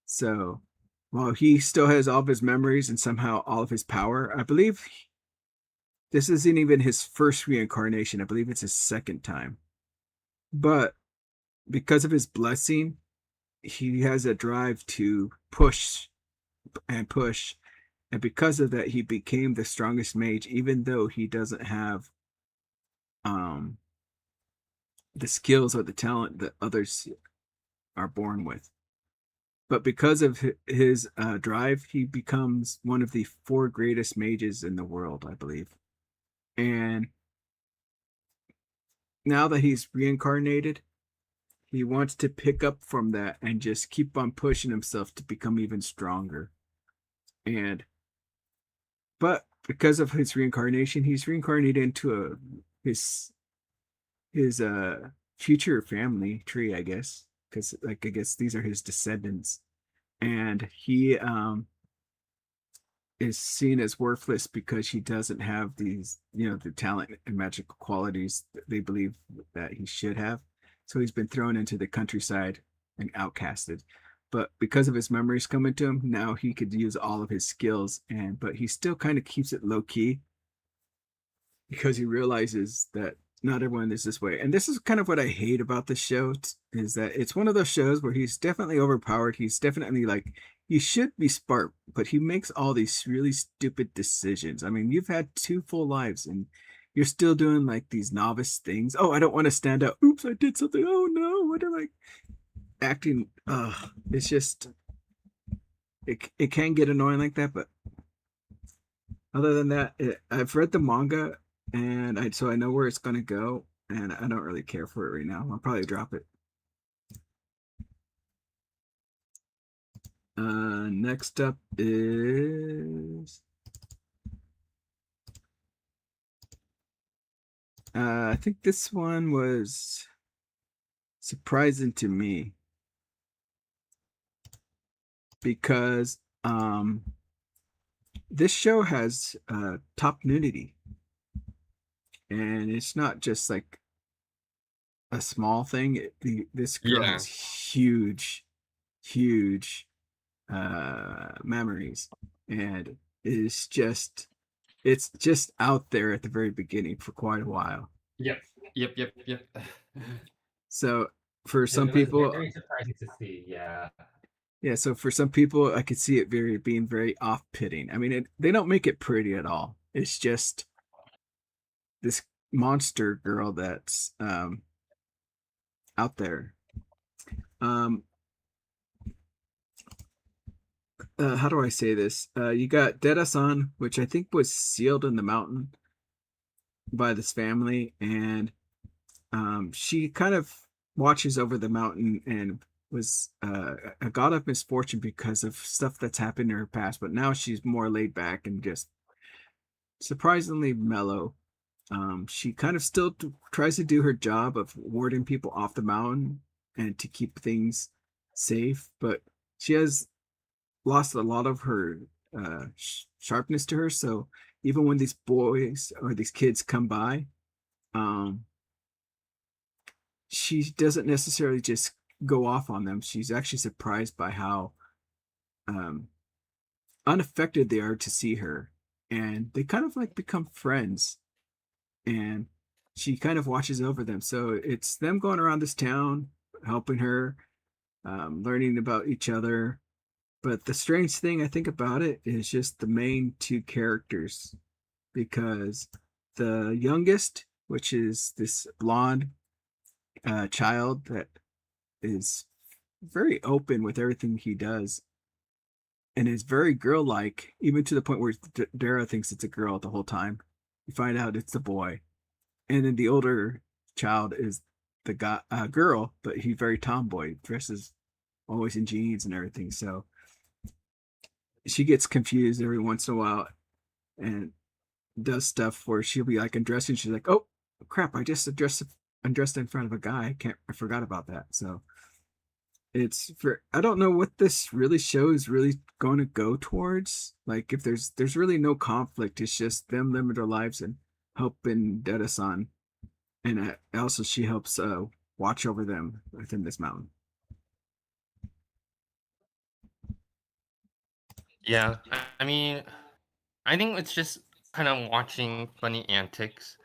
So while he still has all of his memories and somehow all of his power, I believe this isn't even his first reincarnation. I believe it's his second time. But because of his blessing, he has a drive to push and push. And because of that, he became the strongest mage, even though he doesn't have the skills or the talent that others are born with. But because of his drive, he becomes one of the 4 greatest mages in the world, I believe. And now that he's reincarnated, he wants to pick up from that and just keep on pushing himself to become even stronger. But because of his reincarnation, he's reincarnated into his future family tree, I guess, because like I guess these are his descendants, and he is seen as worthless because he doesn't have these, the talent and magical qualities that they believe that he should have. So he's been thrown into the countryside and outcasted. But because of his memories coming to him, now he could use all of his skills, but he still kind of keeps it low key because he realizes that not everyone is this way. And this is kind of what I hate about the show, is that it's one of those shows where he's definitely overpowered. He's definitely like, he should be smart, but he makes all these really stupid decisions. I mean, you've had 2 full lives and you're still doing like these novice things. Oh, I don't want to stand out. Oops, I did something. Oh no, what am I acting? It's just, it can get annoying like that. But other than that, I've read the manga and so I know where it's going to go, and I don't really care for it right now. I'll probably drop it. Next up is I think this one was surprising to me because this show has top nudity, and it's not just like a small thing. This girl has huge memories, and it's just out there at the very beginning for quite a while. Yep. So for some It was people, very surprising to see. Yeah. yeah. So for some people, I could see it being very off-putting. I mean, they don't make it pretty at all. It's just this monster girl that's out there. How do I say this? You got Deda-san, which I think was sealed in the mountain by this family, and she kind of watches over the mountain and was a god of misfortune because of stuff that's happened in her past, but now she's more laid back and just surprisingly mellow. She kind of still tries to do her job of warding people off the mountain and to keep things safe, but she has lost a lot of her sharpness to her. So even when these boys or these kids come by, she doesn't necessarily just go off on them. She's actually surprised by how um, unaffected they are to see her, and they kind of like become friends. And she kind of watches over them. So it's them going around this town, helping her, learning about each other. But the strange thing I think about it is just the main two characters, because the youngest, which is this blonde child that is very open with everything he does and is very girl like, even to the point where Dara thinks it's a girl the whole time. You find out it's a boy. And then the older child is the guy, girl, but he's very tomboy, dresses always in jeans and everything. So she gets confused every once in a while and does stuff where she'll be like undressing. She's like, "Oh crap! I just undressed in front of a guy. I forgot about that." So it's for, I don't know what this really show is really going to go towards. Like, if there's really no conflict, it's just them living their lives and helping Deda-san, and also she helps watch over them within this mountain. Yeah, I mean, I think it's just kind of watching funny antics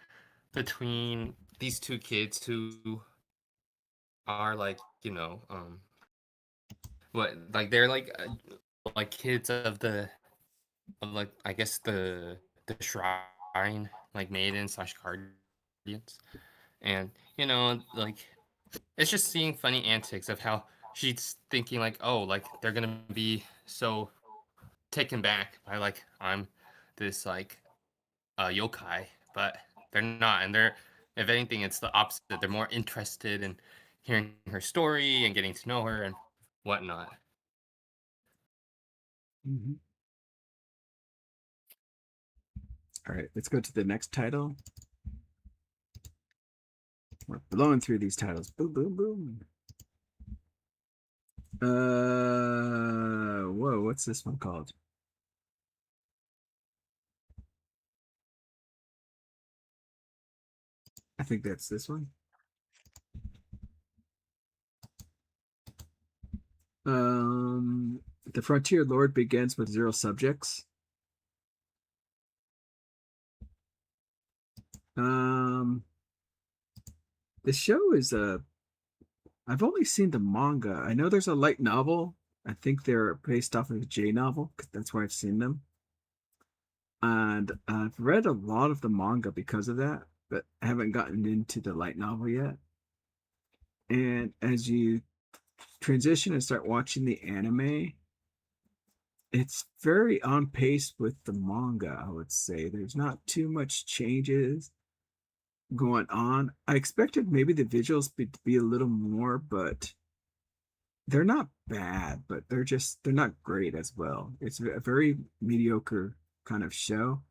between these two kids who are like, what, like they're like kids of like, I guess the shrine, like maiden slash guardians, and like it's just seeing funny antics of how she's thinking like, oh, like they're gonna be so taken back by like I'm this like yokai, but they're not, and they're, if anything, it's the opposite. They're more interested in hearing her story and getting to know her and whatnot. Mm-hmm. All right, let's go to the next title. We're blowing through these titles. Boom, boom, boom. Whoa, what's this one called? I think that's this one. The Frontier Lord begins with 0 subjects. The show is I've only seen the manga. I know there's a light novel. I think they're based off of a J novel, because that's where I've seen them. And I've read a lot of the manga because of that, but I haven't gotten into the light novel yet. And as you transition and start watching the anime, it's very on pace with the manga, I would say. There's not too much changes going on. I expected maybe the visuals to be a little more, but they're not bad, but they're not great as well. It's a very mediocre kind of show,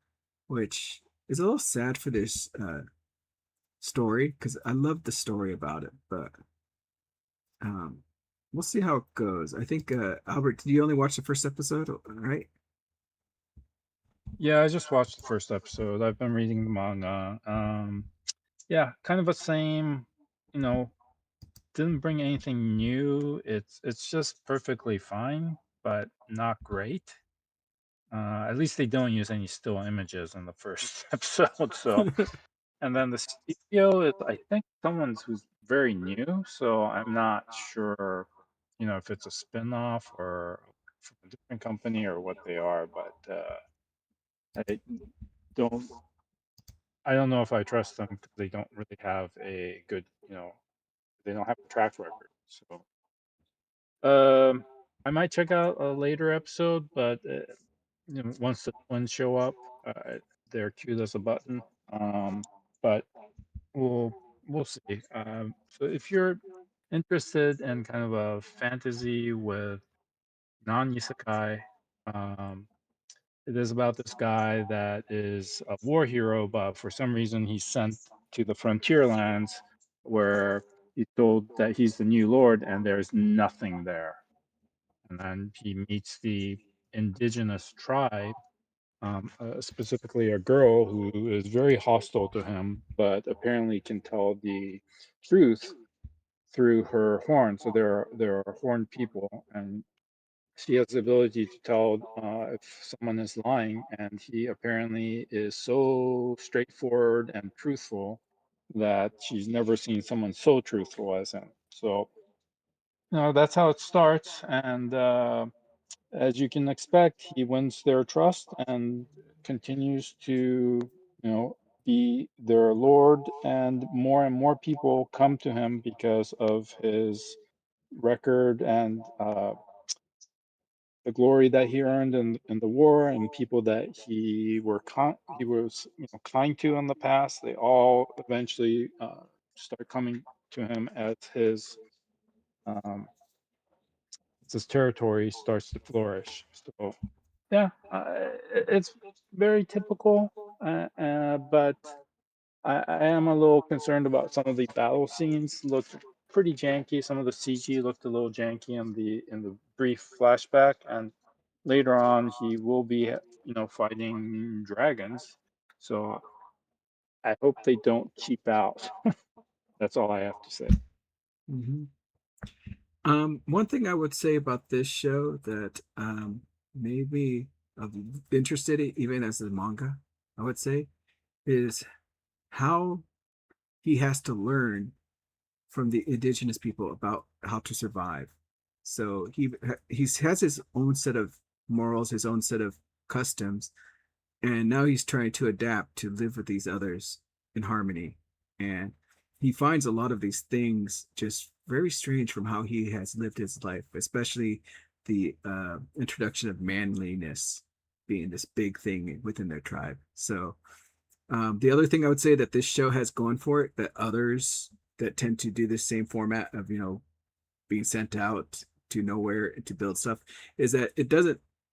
which is a little sad for this story, because I love the story about it, but um we'll see how it goes. I think Albert, did you only watch the first episode, right? Yeah, I just watched the first episode. I've been reading the manga. Yeah, kind of the same, you know, didn't bring anything new. It's just perfectly fine, but not great. At least they don't use any still images in the first episode. So, and then the studio is, I think, someone's who's very new. So I'm not sure, if it's a spin-off or from a different company or what they are. But I don't, I don't know if I trust them because they don't really have a good, they don't have a track record. So, I might check out a later episode, but once the twins show up, they're cute as a button. But we'll we'll see. So if you're interested in kind of a fantasy with non-isekai, um, it is about this guy that is a war hero, but for some reason he's sent to the frontier lands where he's told that he's the new lord, and there's nothing there. And then he meets the indigenous tribe, specifically a girl who is very hostile to him, but apparently can tell the truth through her horn. So there are horned people, and she has the ability to tell if someone is lying, and he apparently is so straightforward and truthful that she's never seen someone so truthful as him. So, that's how it starts, and as you can expect, he wins their trust and continues to, be their lord, and more people come to him because of his record and the glory that he earned in the war, and people that he was kind to in the past. They all eventually start coming to him um, as his territory starts to flourish. So yeah, it's very typical, but I am a little concerned about some of the battle scenes. Looked pretty janky. Some of the CG looked a little janky in the brief flashback, and later on he will be, fighting dragons. So I hope they don't cheap out. That's all I have to say. Hmm. One thing I would say about this show that maybe I'm interested in, even as a manga, I would say, is how he has to learn from the indigenous people about how to survive. So he has his own set of morals, his own set of customs, and now he's trying to adapt to live with these others in harmony. And he finds a lot of these things just very strange from how he has lived his life, especially the introduction of manliness being this big thing within their tribe. So the other thing I would say that this show has going for it that others that tend to do the same format of being sent out to nowhere to build stuff is that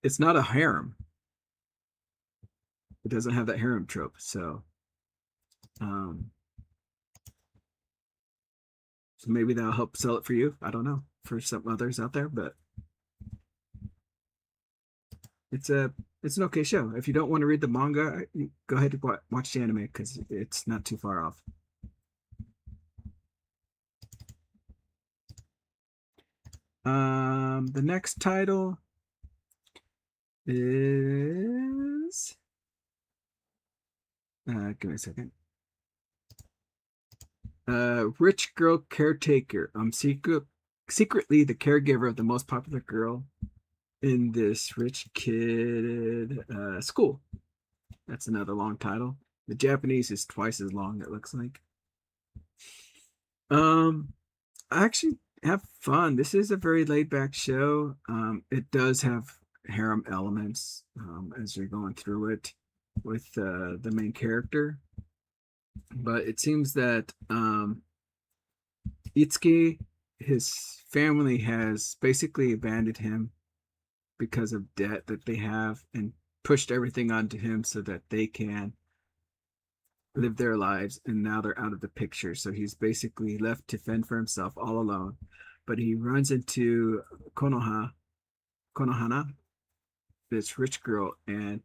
it's not a harem. It doesn't have that harem trope. Um, so maybe that'll help sell it for you. I don't know, for some others out there, but it's an okay show. If you don't want to read the manga, go ahead and watch the anime because it's not too far off. The next title is give me a second. Rich girl caretaker. Secretly the caregiver of the most popular girl in this rich kid school. That's another long title. The Japanese is twice as long, it looks like. I actually have fun. This is a very laid back show. It does have harem elements as you're going through it with the main character. But it seems that Itsuki, his family has basically abandoned him because of debt that they have and pushed everything onto him so that they can live their lives, and now they're out of the picture. So he's basically left to fend for himself all alone. But he runs into Konohana, this rich girl, and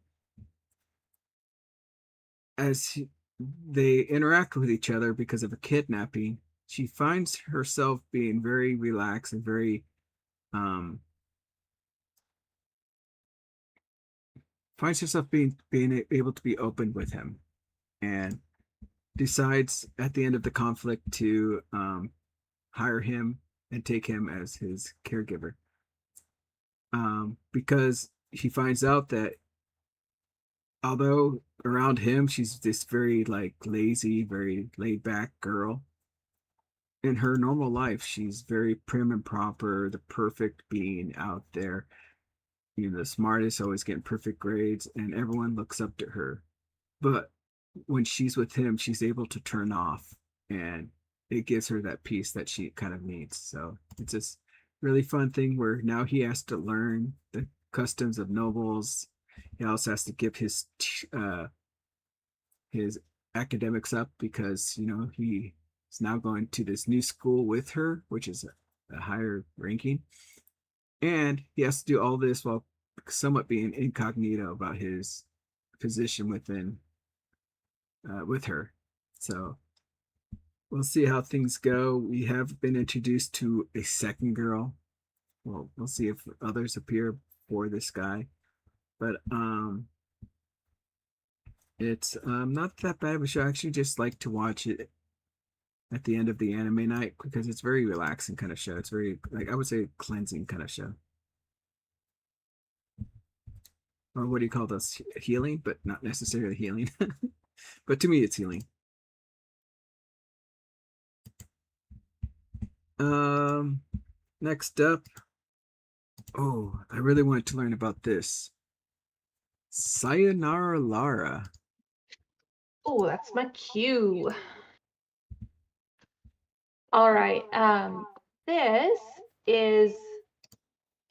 as they interact with each other because of a kidnapping, she finds herself being very relaxed and very finds herself being able to be open with him, and decides at the end of the conflict to hire him and take him as his caregiver, because he finds out that although around him she's this very like lazy, very laid back girl, in her normal life she's very prim and proper, the perfect being out there, the smartest, always getting perfect grades, and everyone looks up to her. But when she's with him, she's able to turn off, and it gives her that peace that she kind of needs. So it's this really fun thing where now he has to learn the customs of nobles. He also has to give his academics up because he is now going to this new school with her, which is a higher ranking, and he has to do all this while somewhat being incognito about his position with her. So we'll see how things go. We have been introduced to a second girl, well, we'll see if others appear for this guy. But it's not that bad of a show. I actually just like to watch it at the end of the anime night because it's very relaxing kind of show. It's very, like, I would say, cleansing kind of show. Or what do you call this? Healing, but not necessarily healing. But to me, it's healing. Next up. Oh, I really wanted to learn about this. Sayonara Lara. Oh, that's my cue. All right. This is,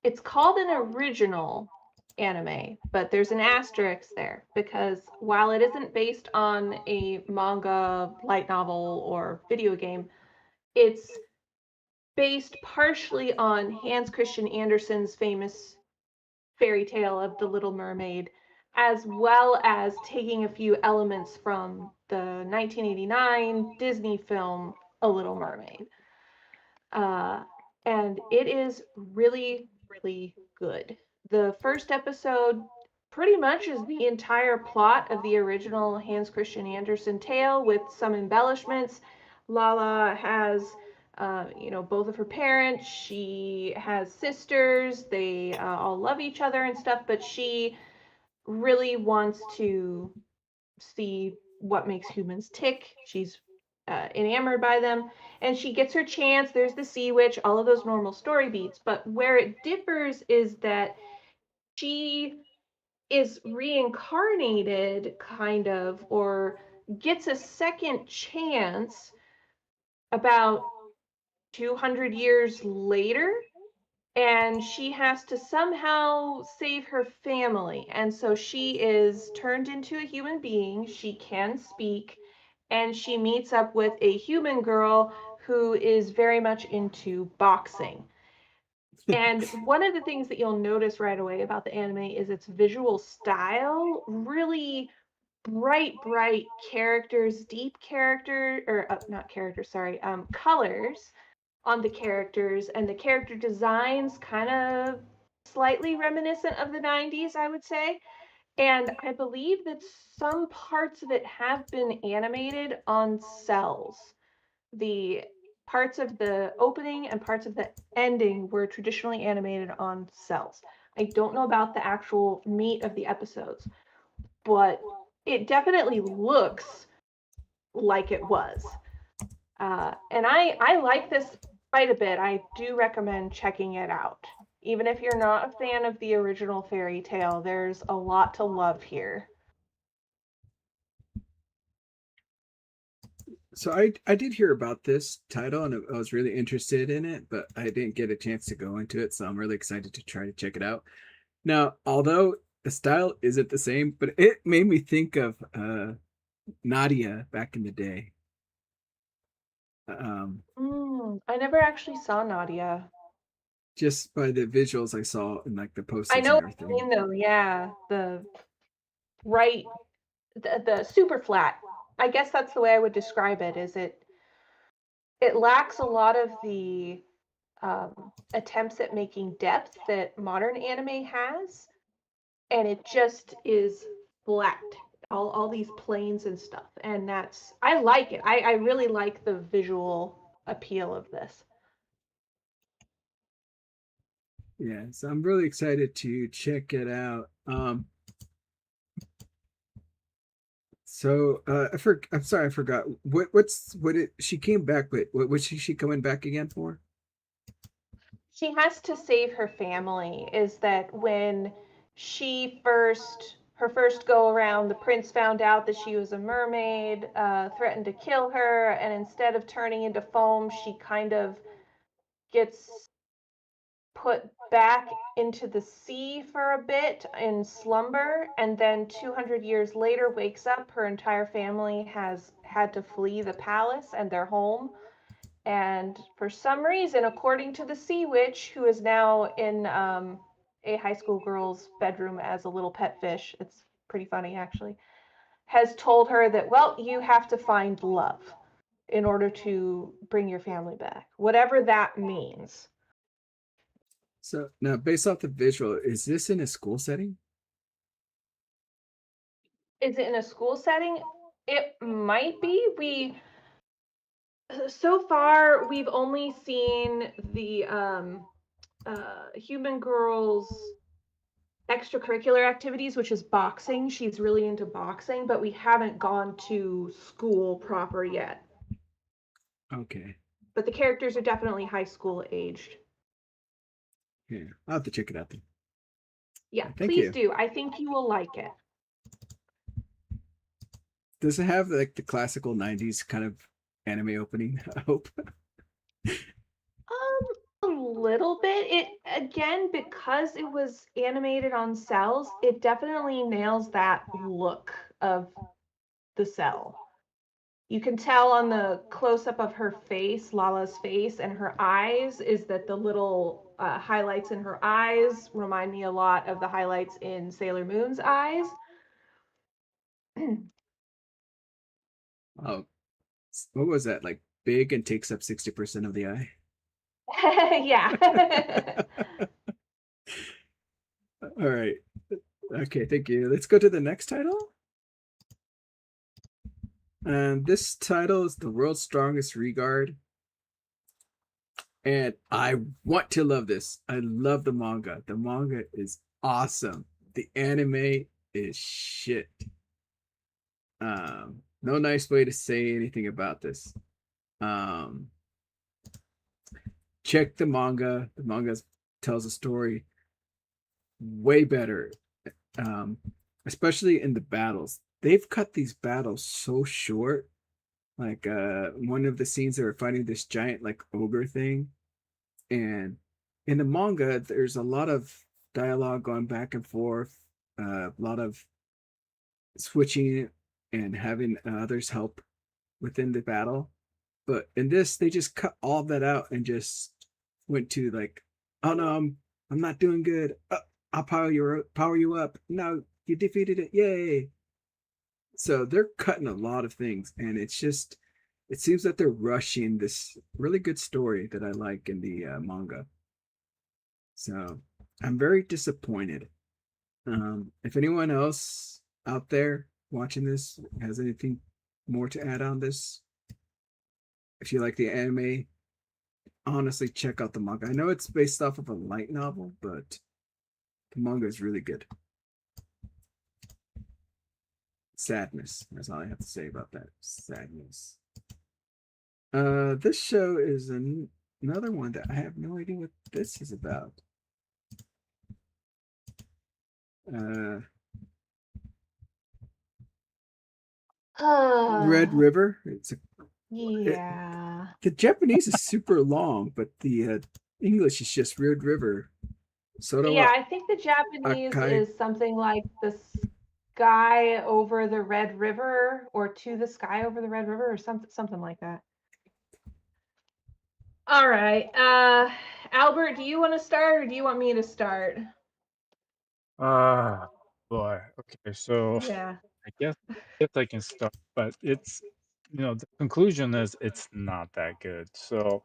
it's called an original anime, but there's an asterisk there because while it isn't based on a manga, light novel, or video game, it's based partially on Hans Christian Andersen's famous fairy tale of The Little Mermaid, as well as taking a few elements from the 1989 Disney film A Little Mermaid. And it is really, really good. The first episode pretty much is the entire plot of the original Hans Christian Andersen tale with some embellishments. Lala has, both of her parents. She has sisters. They all love each other and stuff, but she really wants to see what makes humans tick. She's enamored by them, and she gets her chance. There's the sea witch, all of those normal story beats. But where it differs is that she is reincarnated, kind of, or gets a second chance about 200 years later, and she has to somehow save her family. And so she is turned into a human being. She can speak, and she meets up with a human girl who is very much into boxing. And one of the things that you'll notice right away about the anime is its visual style. Really bright characters, deep character, or not characters, sorry, colors on the characters, and the character designs kind of slightly reminiscent of the 90s, I would say. And I believe that some parts of it have been animated on cells. The parts of the opening and parts of the ending were traditionally animated on cells. I don't know about the actual meat of the episodes, but it definitely looks like it was. And I like this quite a bit. I do recommend checking it out. Even if you're not a fan of the original fairy tale, there's a lot to love here. So I did hear about this title and I was really interested in it, but I didn't get a chance to go into it, so I'm really excited to try to check it out. Now, although the style isn't the same, but it made me think of Nadia back in the day. I never actually saw Nadia. Just by the visuals I saw in like the posters I know and what you everything. mean, though. Yeah, the super flat. I guess that's the way I would describe it. Is it lacks a lot of the attempts at making depth that modern anime has, and it just is flat. All these planes and stuff, and I like it. I really like the visual appeal of this. Yeah, so I'm really excited to check it out. So I'm sorry, I forgot. She came back with? What was she coming back again for? She has to save her family. Is that when her first go around, the prince found out that she was a mermaid, threatened to kill her, and instead of turning into foam, she kind of gets put back into the sea for a bit in slumber, and then 200 years later wakes up. Her entire family has had to flee the palace and their home. And for some reason, according to the sea witch, who is now in a high school girl's bedroom as a little pet fish, it's pretty funny actually, has told her that, well, you have to find love in order to bring your family back, whatever that means. So now, based off the visual, is this in a school setting? Is it in a school setting? It might be. So far we've only seen the human girl's extracurricular activities, which is boxing. She's really into boxing, but we haven't gone to school proper yet. Okay. But the characters are definitely high school aged. Yeah, I'll have to check it out then. Yeah, Thank please you. do. I think you will like it. Does it have like the classical '90s kind of anime opening? I hope. A little bit. It again, because it was animated on cells, it definitely nails that look of the cell. You can tell on the close up of her face, Lala's face, and her eyes, is that the little highlights in her eyes remind me a lot of the highlights in Sailor Moon's eyes. Oh, what was that? Like big and takes up 60% of the eye. Yeah. All right. Okay, thank you. Let's go to the next title. And this title is The World's Strongest Regard. And I want to love this. I love the manga. The manga is awesome. The anime is shit. No nice way to say anything about this. Check the manga. The manga tells a story way better. Especially in the battles. They've cut these battles so short. Like one of the scenes they were fighting this giant like ogre thing. And in the manga, there's a lot of dialogue going back and forth, a lot of switching and having others help within the battle. But in this, they just cut all that out and just went to like, oh no, I'm not doing good. I'll power you up. No, you defeated it. Yay! So they're cutting a lot of things, and it seems that they're rushing this really good story that I like in the manga. So I'm very disappointed. If anyone else out there watching this has anything more to add on this, if you like the anime, honestly check out the manga. I know it's based off of a light novel, but the manga is really good. Sadness. That's all I have to say about that. Sadness. This show is another one that I have no idea what this is about. Red River. Yeah. The Japanese is super long, but the English is just Red River. Yeah, I think the Japanese is something like the sky over the Red River, or to the sky over the Red River, or something like that. All right. Albert, do you want to start, or do you want me to start? Boy. Okay, so Yeah. I guess I can start, but it's the conclusion is it's not that good. So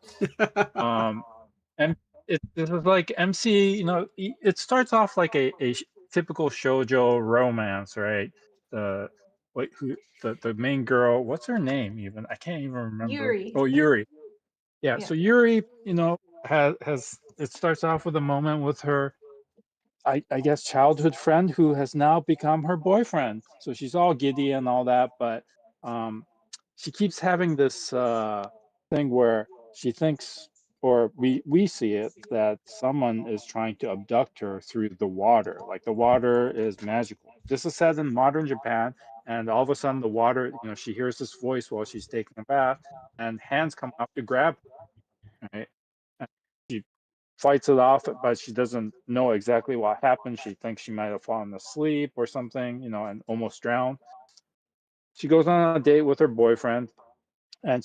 and this is like MC. It starts off like a typical shoujo romance, right? The the main girl, what's her name even? I can't even remember. Yuri. Oh, Yuri. Yeah. Yeah. So Yuri, has it starts off with a moment with her, I guess, childhood friend who has now become her boyfriend. So she's all giddy and all that, but she keeps having this thing where she thinks, or we see it, that someone is trying to abduct her through the water. Like the water is magical. This is set in modern Japan, and all of a sudden the water, she hears this voice while she's taking a bath, and hands come up to grab her, right? And she fights it off, but she doesn't know exactly what happened. She thinks she might have fallen asleep or something, and almost drowned. She goes on a date with her boyfriend, and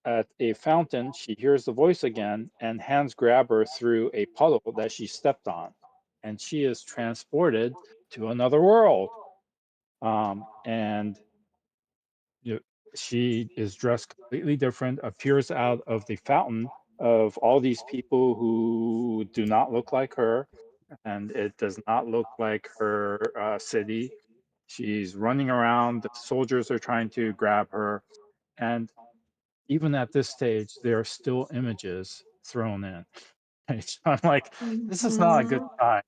at a fountain, she hears the voice again, and hands grab her through a puddle that she stepped on, and she is transported to another world. And she is dressed completely different, appears out of the fountain, of all these people who do not look like her, and it does not look like her city. She's running around. The soldiers are trying to grab her, and even at this stage, there are still images thrown in. So I'm like, this is not a good Mhm. time.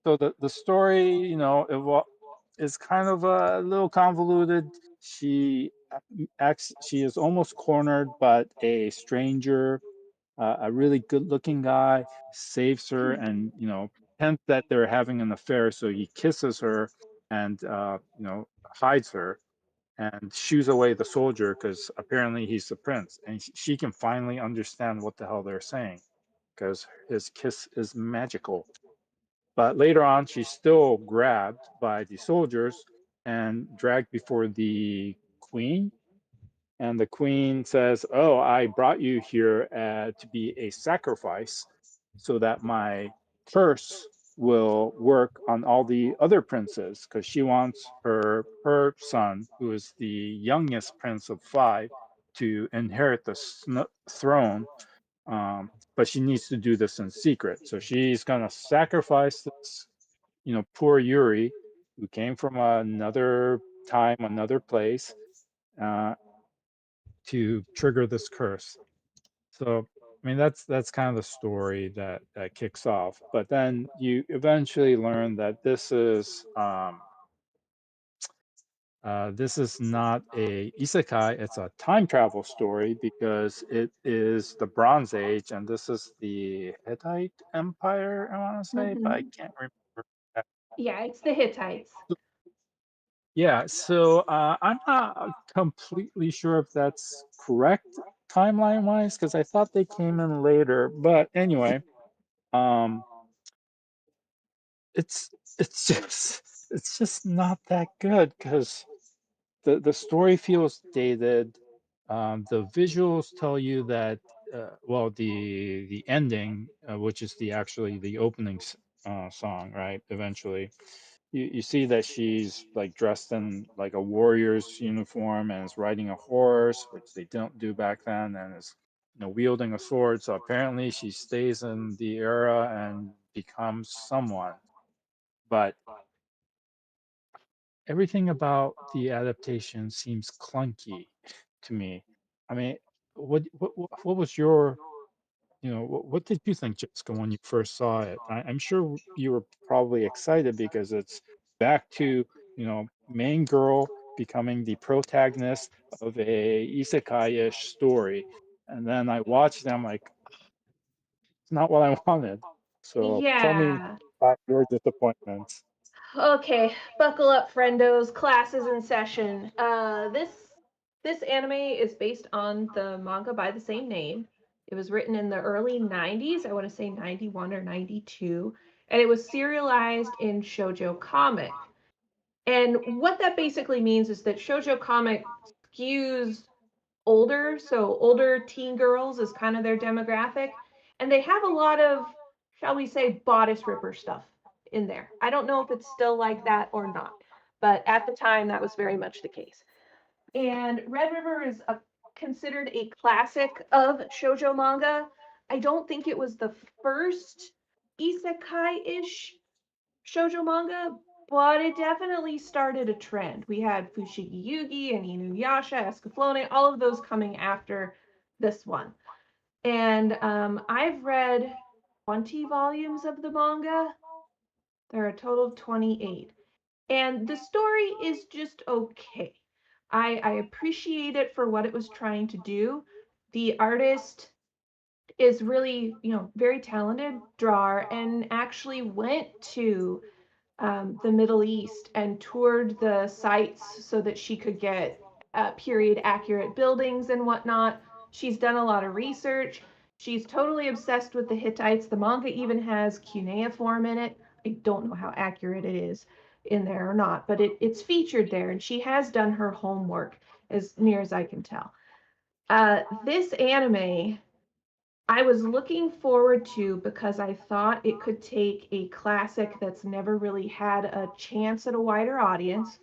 So the story, is kind of a little convoluted. She she is almost cornered, but a stranger, a really good-looking guy, saves her, and pretends that they're having an affair. So he kisses her, and hides her, and shoos away the soldier because apparently he's the prince, and she can finally understand what the hell they're saying because his kiss is magical. But later on, she's still grabbed by the soldiers and dragged before the queen. And the queen says, "Oh, I brought you here to be a sacrifice so that my curse will work on all the other princes," because she wants her son, who is the youngest prince of five, to inherit the throne. But she needs to do this in secret. So she's going to sacrifice this poor Yuri, who came from another time, another place, uh, to trigger this curse. So, I mean, that's kind of the story that kicks off. But then you eventually learn that this is not a isekai; it's a time travel story because it is the Bronze Age, and this is the Hittite Empire. I want to say, but I Mhm. can't remember. Yeah, it's the Hittites. Yeah, so I'm not completely sure if that's correct timeline wise because I thought they came in later. But anyway, um, it's it's just not that good because the story feels dated. The visuals tell you that well, the ending, which is actually the opening song, right? Eventually, you see that she's like dressed in like a warrior's uniform and is riding a horse, which they don't do back then, and is wielding a sword. So apparently she stays in the era and becomes someone. But everything about the adaptation seems clunky to me. I mean, what was your what did you think, Jessica, when you first saw it? I'm sure you were probably excited because it's back to, main girl becoming the protagonist of a isekai-ish story. And then I watched them like, it's not what I wanted. So tell me Yeah. about your disappointments. Okay, buckle up, friendos. Class is in session. This anime is based on the manga by the same name. It was written in the early 90s, I want to say 91 or 92, and it was serialized in Shoujo Comic. And what that basically means is that Shoujo Comic skews older, so older teen girls is kind of their demographic, and they have a lot of, shall we say, bodice ripper stuff in there. I don't know if it's still like that or not, but at the time that was very much the case. And Red River is considered a classic of shoujo manga. I don't think it was the first isekai-ish shoujo manga, but it definitely started a trend. We had Fushigi Yugi and Inuyasha, Escaflowne, all of those coming after this one. And I've read 20 volumes of the manga. There are a total of 28. And the story is just okay. I appreciate it for what it was trying to do. The artist is really, very talented drawer and actually went to the Middle East and toured the sites so that she could get period accurate buildings and whatnot. She's done a lot of research. She's totally obsessed with the Hittites. The manga even has cuneiform in it. I don't know how accurate it is in there or not, but it's featured there, and she has done her homework as near as I can tell. This anime I was looking forward to because I thought it could take a classic that's never really had a chance at a wider audience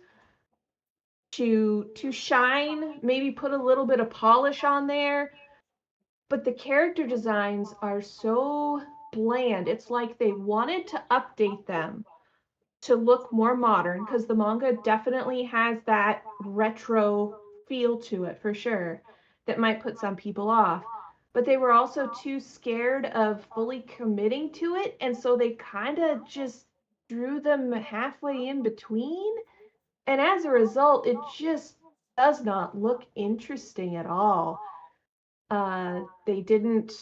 to shine, maybe put a little bit of polish on there, but the character designs are so bland. It's like they wanted to update them to look more modern, because the manga definitely has that retro feel to it for sure that might put some people off. But they were also too scared of fully committing to it, and so they kind of just drew them halfway in between. And as a result, it just does not look interesting at all. They didn't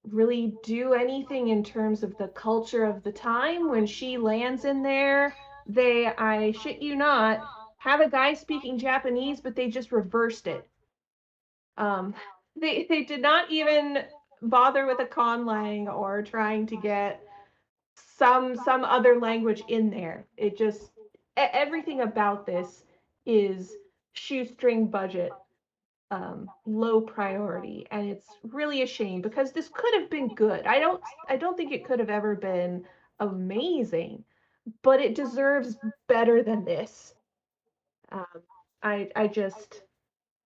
really do anything in terms of the culture of the time. When she lands in there, they, I shit you not, have a guy speaking Japanese, but they just reversed it. Um, they did not even bother with a conlang or trying to get some other language in there. It just everything about this is shoestring budget, low priority, and it's really a shame because this could have been good. I don't think it could have ever been amazing, but it deserves better than this. Um, I just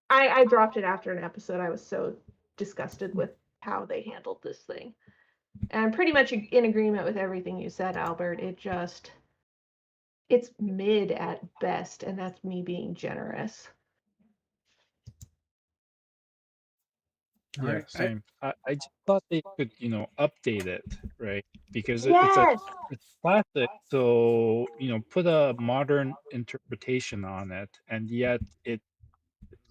I dropped it after an episode. I was so disgusted with how they handled this thing. And I'm pretty much in agreement with everything you said, Albert. It's mid at best, and that's me being generous. All Yeah, right. same. I just thought they could, update it, right? Because Yes. it's classic, so put a modern interpretation on it, and yet it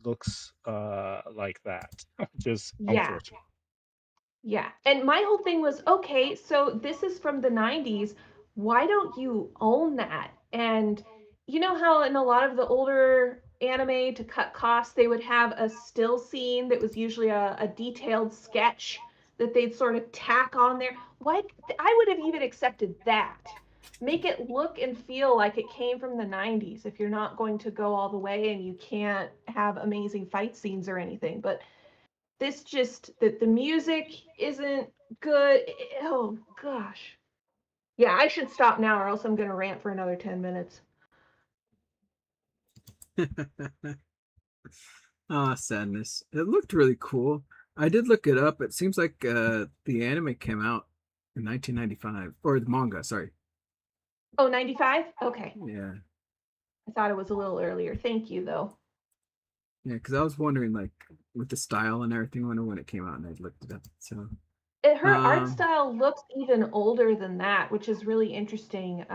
looks like that, which is Yeah. unfortunate. Yeah. And my whole thing was, okay, so this is from the 90s. Why don't you own that? And you know how in a lot of the older anime, to cut costs, they would have a still scene that was usually a detailed sketch that they'd sort of tack on there. Why I would have even accepted that. Make it look and feel like it came from the 90s if you're not going to go all the way and you can't have amazing fight scenes or anything. But this just the music isn't good. Oh gosh. Yeah, I should stop now or else I'm gonna rant for another 10 minutes. Ah, sadness. It looked really cool. I did look it up. It seems like the anime came out in 1995, or the manga, sorry. Oh, 95? Okay. Yeah. I thought it was a little earlier. Thank you though. Yeah, because I was wondering, like, with the style and everything, I wonder when it came out, and I looked it up. So, Her art um, style looks even older than that, which is really interesting.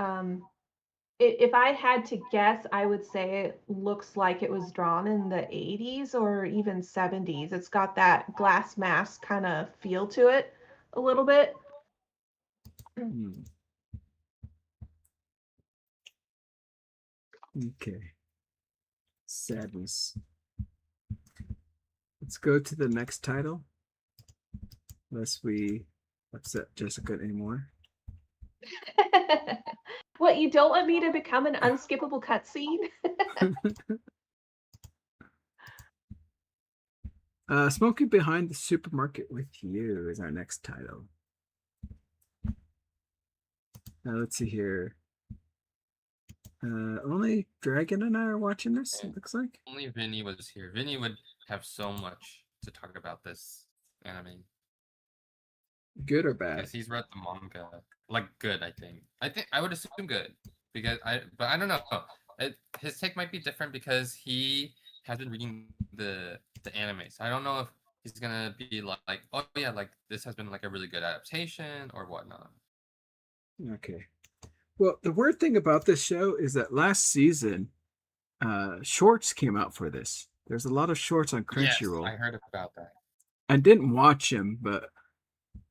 If I had to guess, I would say it looks like it was drawn in the 80s or even 70s. It's got that glass mask kind of feel to it a little bit. hmm, okay. Sadness. Let's go to the next title, unless we upset Jessica anymore. What, you don't want me to become an unskippable cutscene? Smoking Behind the Supermarket with You is our next title. Let's see here. Only Dragon and I are watching this, it looks like. Only Vinny was here. Vinny would have so much to talk about this anime Good or bad? because he's read the manga. Like good, I think. I would assume good because but I don't know. His take might be different because he has been reading the anime. So I don't know if he's gonna be like, oh yeah, like this has been like a really good adaptation or whatnot. Okay. Well, the weird thing about this show is that last season, shorts came out for this. There's a lot of shorts on Crunchyroll. Yes, I heard about that. I didn't watch them, but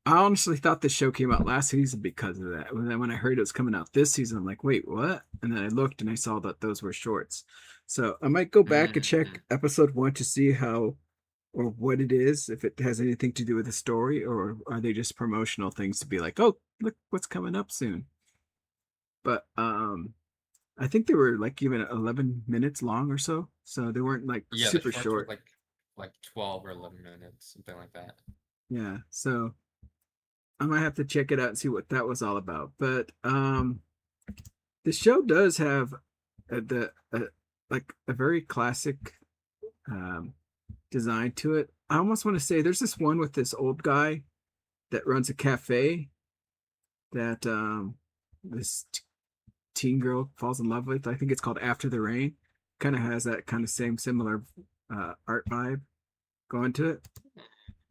I honestly thought the show came out last season because of that. And then when I heard it was coming out this season, I'm like, wait, what? And then I looked and I saw that those were shorts. So I might go back and check episode 1 to see how or what it is, if it has anything to do with the story, or are they just promotional things to be like, oh, look what's coming up soon. But I think they were like even 11 minutes long or so. So they weren't like Yeah, super the shorts short. were like 12 or 11 minutes, something like that. Yeah. So I might have to check it out and see what that was all about. But the show does have like a very classic design to it. I almost want to say there's this one with this old guy that runs a cafe that this teen girl falls in love with. I think it's called After the Rain. Kind of has that kind of same similar art vibe going to it.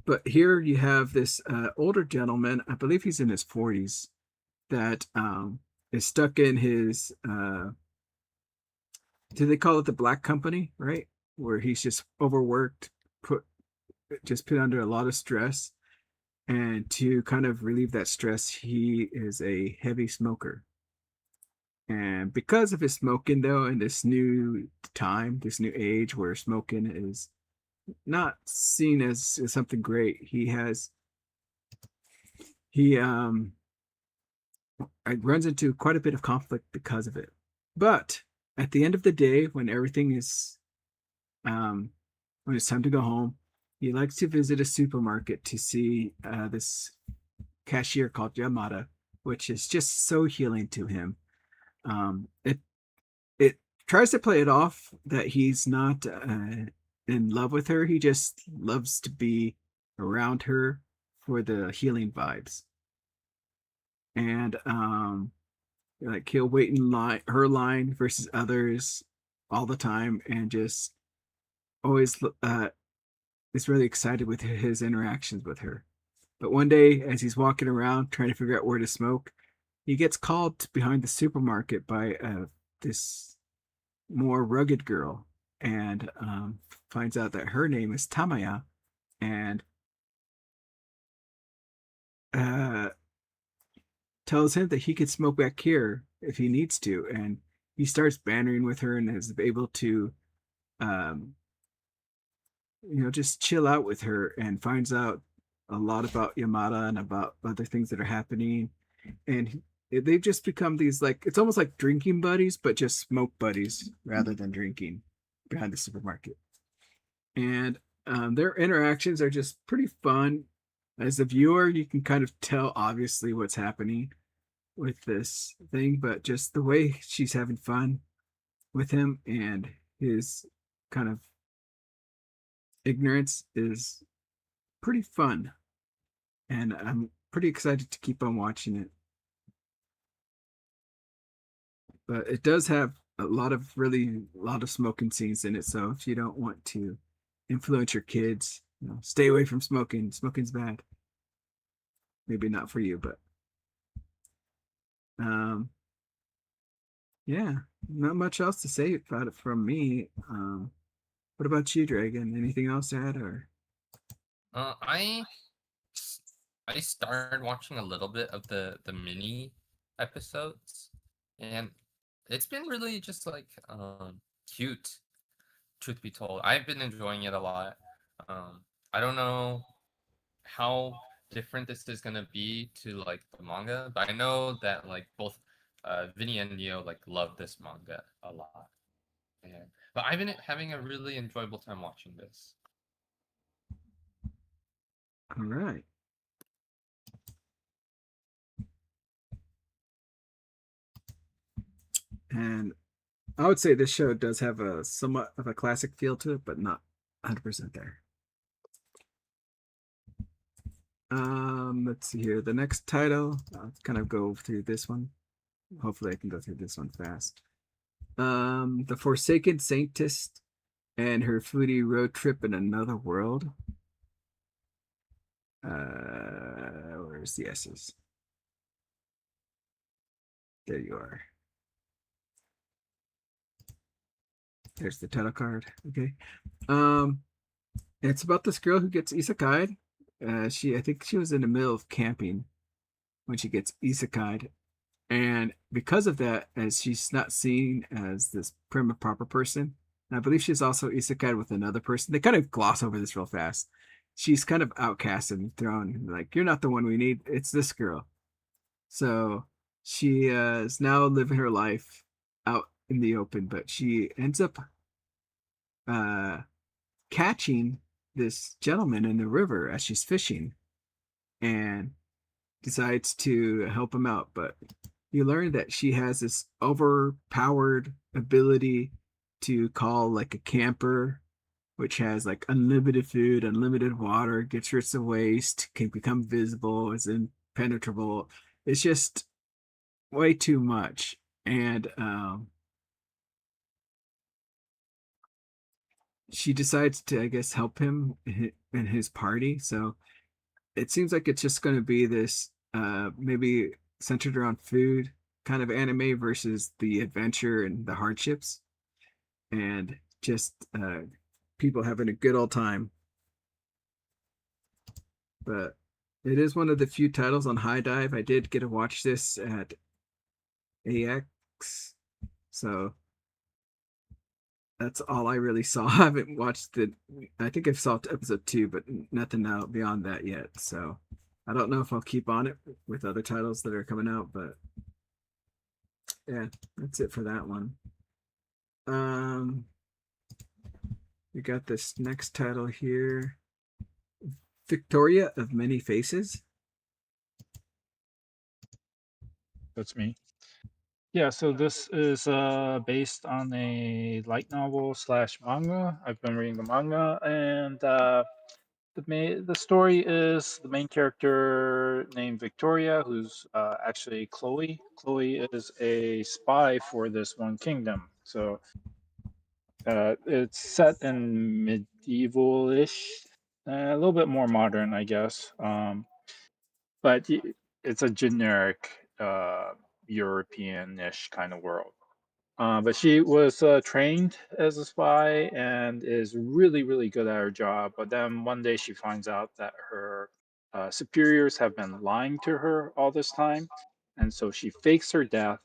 But here you have this older gentleman, I believe he's in his 40s, that is stuck in his, do they call it the black company, right? Where he's just overworked, put under a lot of stress. And to kind of relieve that stress, he is a heavy smoker. And because of his smoking, though, in this new time, this new age where smoking is not seen as something great, he runs into quite a bit of conflict because of it. But at the end of the day, when everything is when it's time to go home, he likes to visit a supermarket to see this cashier called Yamada, which is just so healing to him. It tries to play it off that he's not in love with her. He just loves to be around her for the healing vibes. And like he'll wait in line, her line versus others all the time, and just always is really excited with his interactions with her. But one day, as he's walking around trying to figure out where to smoke, he gets called behind the supermarket by this more rugged girl, and finds out that her name is Tamaya, and tells him that he could smoke back here if he needs to. And he starts bantering with her and is able to just chill out with her, and finds out a lot about Yamada and about other things that are happening. And they've just become these, like, it's almost like drinking buddies, but just smoke buddies rather than drinking behind the supermarket. And their interactions are just pretty fun. As a viewer, you can kind of tell obviously what's happening with this thing, but just the way she's having fun with him and his kind of ignorance is pretty fun. And I'm pretty excited to keep on watching it. But it does have a lot of smoking scenes in it. So if you don't want to influence your kids, stay away from smoking. Smoking's bad. Maybe not for you, but yeah, not much else to say about it from me. What about you, Dragon? Anything else to add? Or I started watching a little bit of the mini episodes, and it's been really just like cute, truth be told. I've been enjoying it a lot. I don't know how different this is gonna be to like the manga, but I know that like both Vinny and Neo like love this manga a lot. But I've been having a really enjoyable time watching this. all right. And I would say this show does have a somewhat of a classic feel to it, but not 100% there. Let's see here. The next title, I'll kind of go through this one. Hopefully I can go through this one fast. The Forsaken Saintess and her foodie road trip in another world. Where's the S's? There you are. There's the title card. Okay. It's about this girl who gets isekai'd. I think she was in the middle of camping when she gets isekai'd. And because of that, as she's not seen as this prim and proper person, and I believe she's also isekai'd with another person. They kind of gloss over this real fast. She's kind of outcast and thrown, like, you're not the one we need. It's this girl. So she is now living her life out in the open, but she ends up catching this gentleman in the river as she's fishing, and decides to help him out. But you learn that she has this overpowered ability to call like a camper which has like unlimited food, unlimited water, gets rid of waste, can become visible, is impenetrable. It's just way too much. And she decides to, I guess, help him and his party. So it seems like it's just going to be this maybe centered around food kind of anime versus the adventure and the hardships, and just people having a good old time. But it is one of the few titles on High Dive. I did get to watch this at AX, so that's all I really saw. I haven't watched the. I think I've saw episode 2, but nothing out beyond that yet. So I don't know if I'll keep on it with other titles that are coming out, but yeah, that's it for that one. We got this next title here, Victoria of Many Faces. That's me. Yeah, so this is based on a light novel / manga. I've been reading the manga, and the story is the main character named Victoria, who's actually Chloe. Chloe is a spy for this one kingdom. So it's set in medieval-ish, a little bit more modern, I guess. But it's a generic European-ish kind of world. But she was trained as a spy and is really, really good at her job. But then one day she finds out that her superiors have been lying to her all this time. And so she fakes her death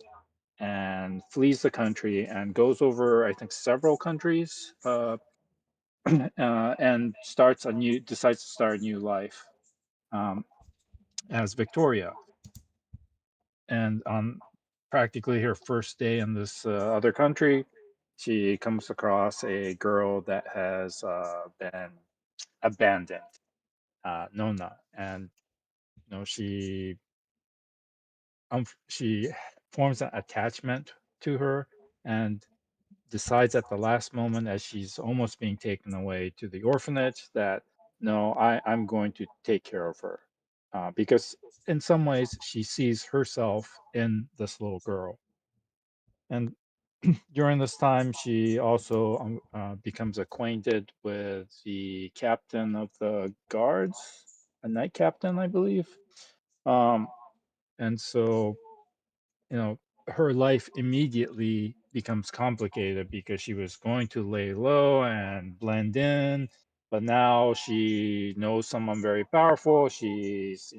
and flees the country and goes over, I think, several countries and decides to start a new life um, as Victoria. And on practically her first day in this other country, she comes across a girl that has been abandoned, Nona, and she forms an attachment to her and decides at the last moment, as she's almost being taken away to the orphanage, that no, I'm going to take care of her, because in some ways she sees herself in this little girl. And during this time, she also becomes acquainted with the captain of the guards, a knight captain, I believe. Um, and so, you know, her life immediately becomes complicated because she was going to lay low and blend in, but now she knows someone very powerful. She's,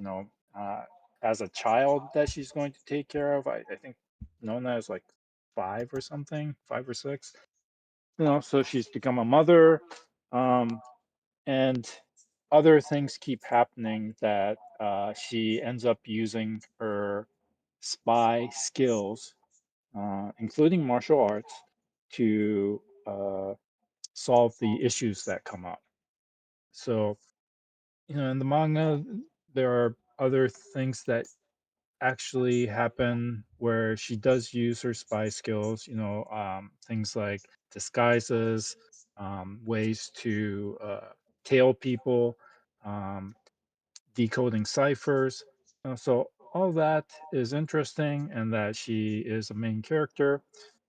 has a child that she's going to take care of. I think Nona is like 5 or 6. So she's become a mother, and other things keep happening that she ends up using her spy skills, including martial arts, to solve the issues that come up. So, in the manga, there are other things that actually happen where she does use her spy skills, things like disguises, ways to tail people, um, decoding ciphers. So all that is interesting, and that she is a main character.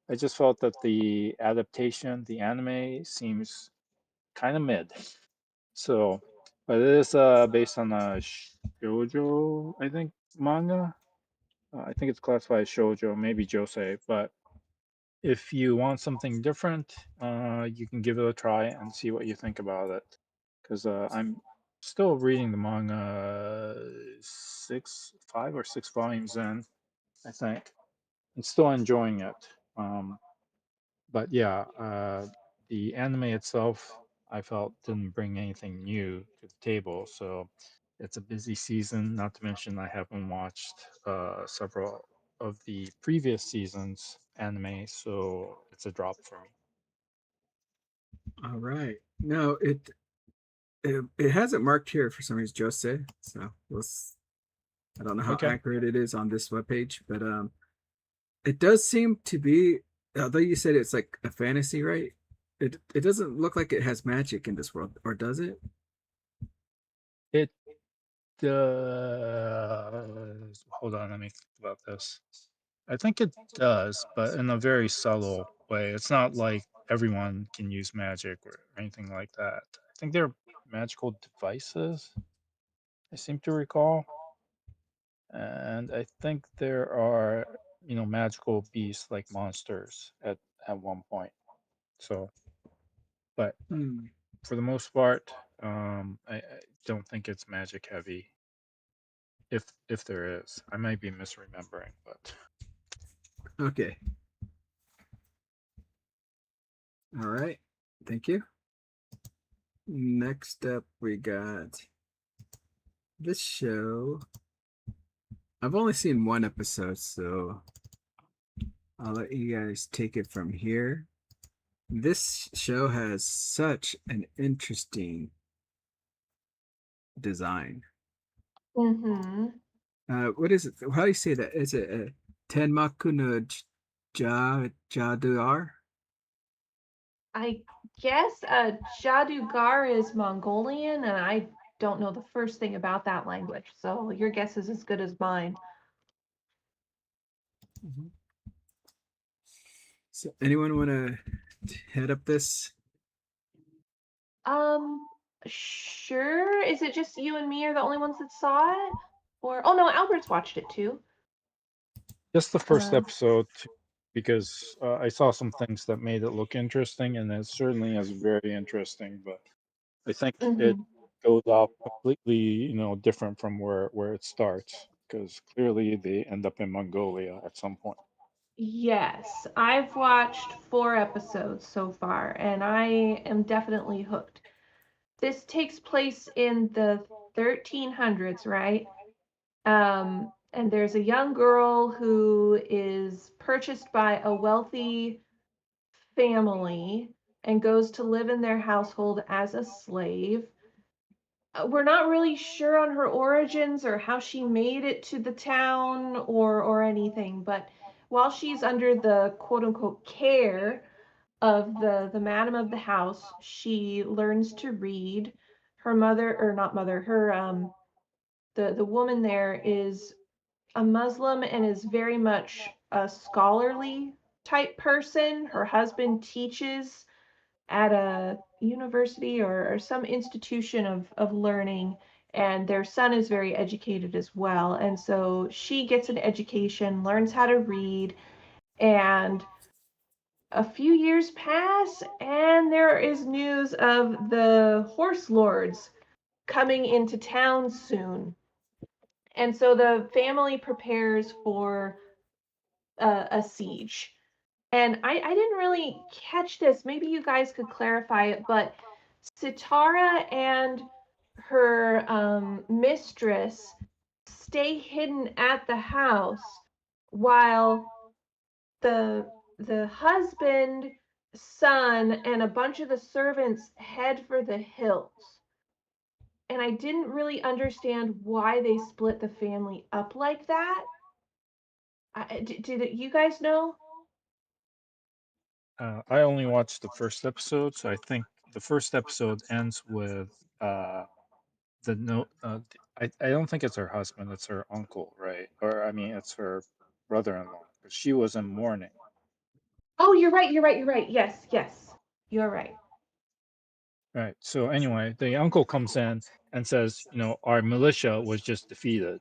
I just felt that the adaptation, the anime, seems kind of mid. So, but it is based on a shoujo, I think, manga. I think it's classified as shoujo, maybe josei. But if you want something different, you can give it a try and see what you think about it. Because I'm still reading the manga 5 or 6 volumes in, I think, and still enjoying it. But yeah, the anime itself, I felt, didn't bring anything new to the table. So it's a busy season. Not to mention, I haven't watched several of the previous seasons anime, so it's a drop for me. All right. No, it hasn't marked here for some reason, Jose. So I don't know how Okay. accurate it is on this webpage, but it does seem to be. Although you said it's like a fantasy, right? it doesn't look like it has magic in this world, or does it? It does. Hold on, let me think about this. I think it does, but in a very subtle way. It's not like everyone can use magic or anything like that. I think they're magical devices, I seem to recall. And I think there are, magical beasts like monsters at one point. So, but Hmm. for the most part, I don't think it's magic heavy. If there is, I might be misremembering, but Okay. All right. Thank you. Next up, we got this show. I've only seen one episode, so I'll let you guys take it from here. This show has such an interesting design. Mm-hmm. What is it? How do you say that? Is it Tenmaku no Jaduar? I guess Jadugar is Mongolian, and I don't know the first thing about that language, so your guess is as good as mine. Mhm. So, anyone want to head up this? Um, sure. Is it just you and me are the only ones that saw it? Or oh no, Albert's watched it too. just the first Um, episode, because I saw some things that made it look interesting, and it certainly is very interesting. But I think it mhm. goes off completely, different from where it starts, because clearly they end up in Mongolia at some point. Yes, I've watched 4 episodes so far, and I am definitely hooked. This takes place in the 1300s, right? And there's a young girl who is purchased by a wealthy family and goes to live in their household as a slave. We're not really sure on her origins or how she made it to the town or anything, but while she's under the quote unquote care of the madam of the house, she learns to read. Her mother, or not mother, her the woman there is a Muslim and is very much a scholarly type person. Her husband teaches at a university or some institution of learning, and their son is very educated as well. And so she gets an education, learns how to read, and a few years pass, and there is news of the horse lords coming into town soon. And so the family prepares for a siege. And I didn't really catch this. Maybe you guys could clarify it, but Sitara and her mistress stay hidden at the house while the the husband, son, and a bunch of the servants head for the hills. And I didn't really understand why they split the family up like that. Did you guys know? I only watched the first episode, so I think the first episode ends with the note. I don't think it's her husband; it's her uncle, right? Or I mean, it's her brother-in-law. 'Cause she was in mourning. Oh, you're right. You're right. You're right. Yes, yes, you're right. Right. So anyway, the uncle comes in and says, our militia was just defeated.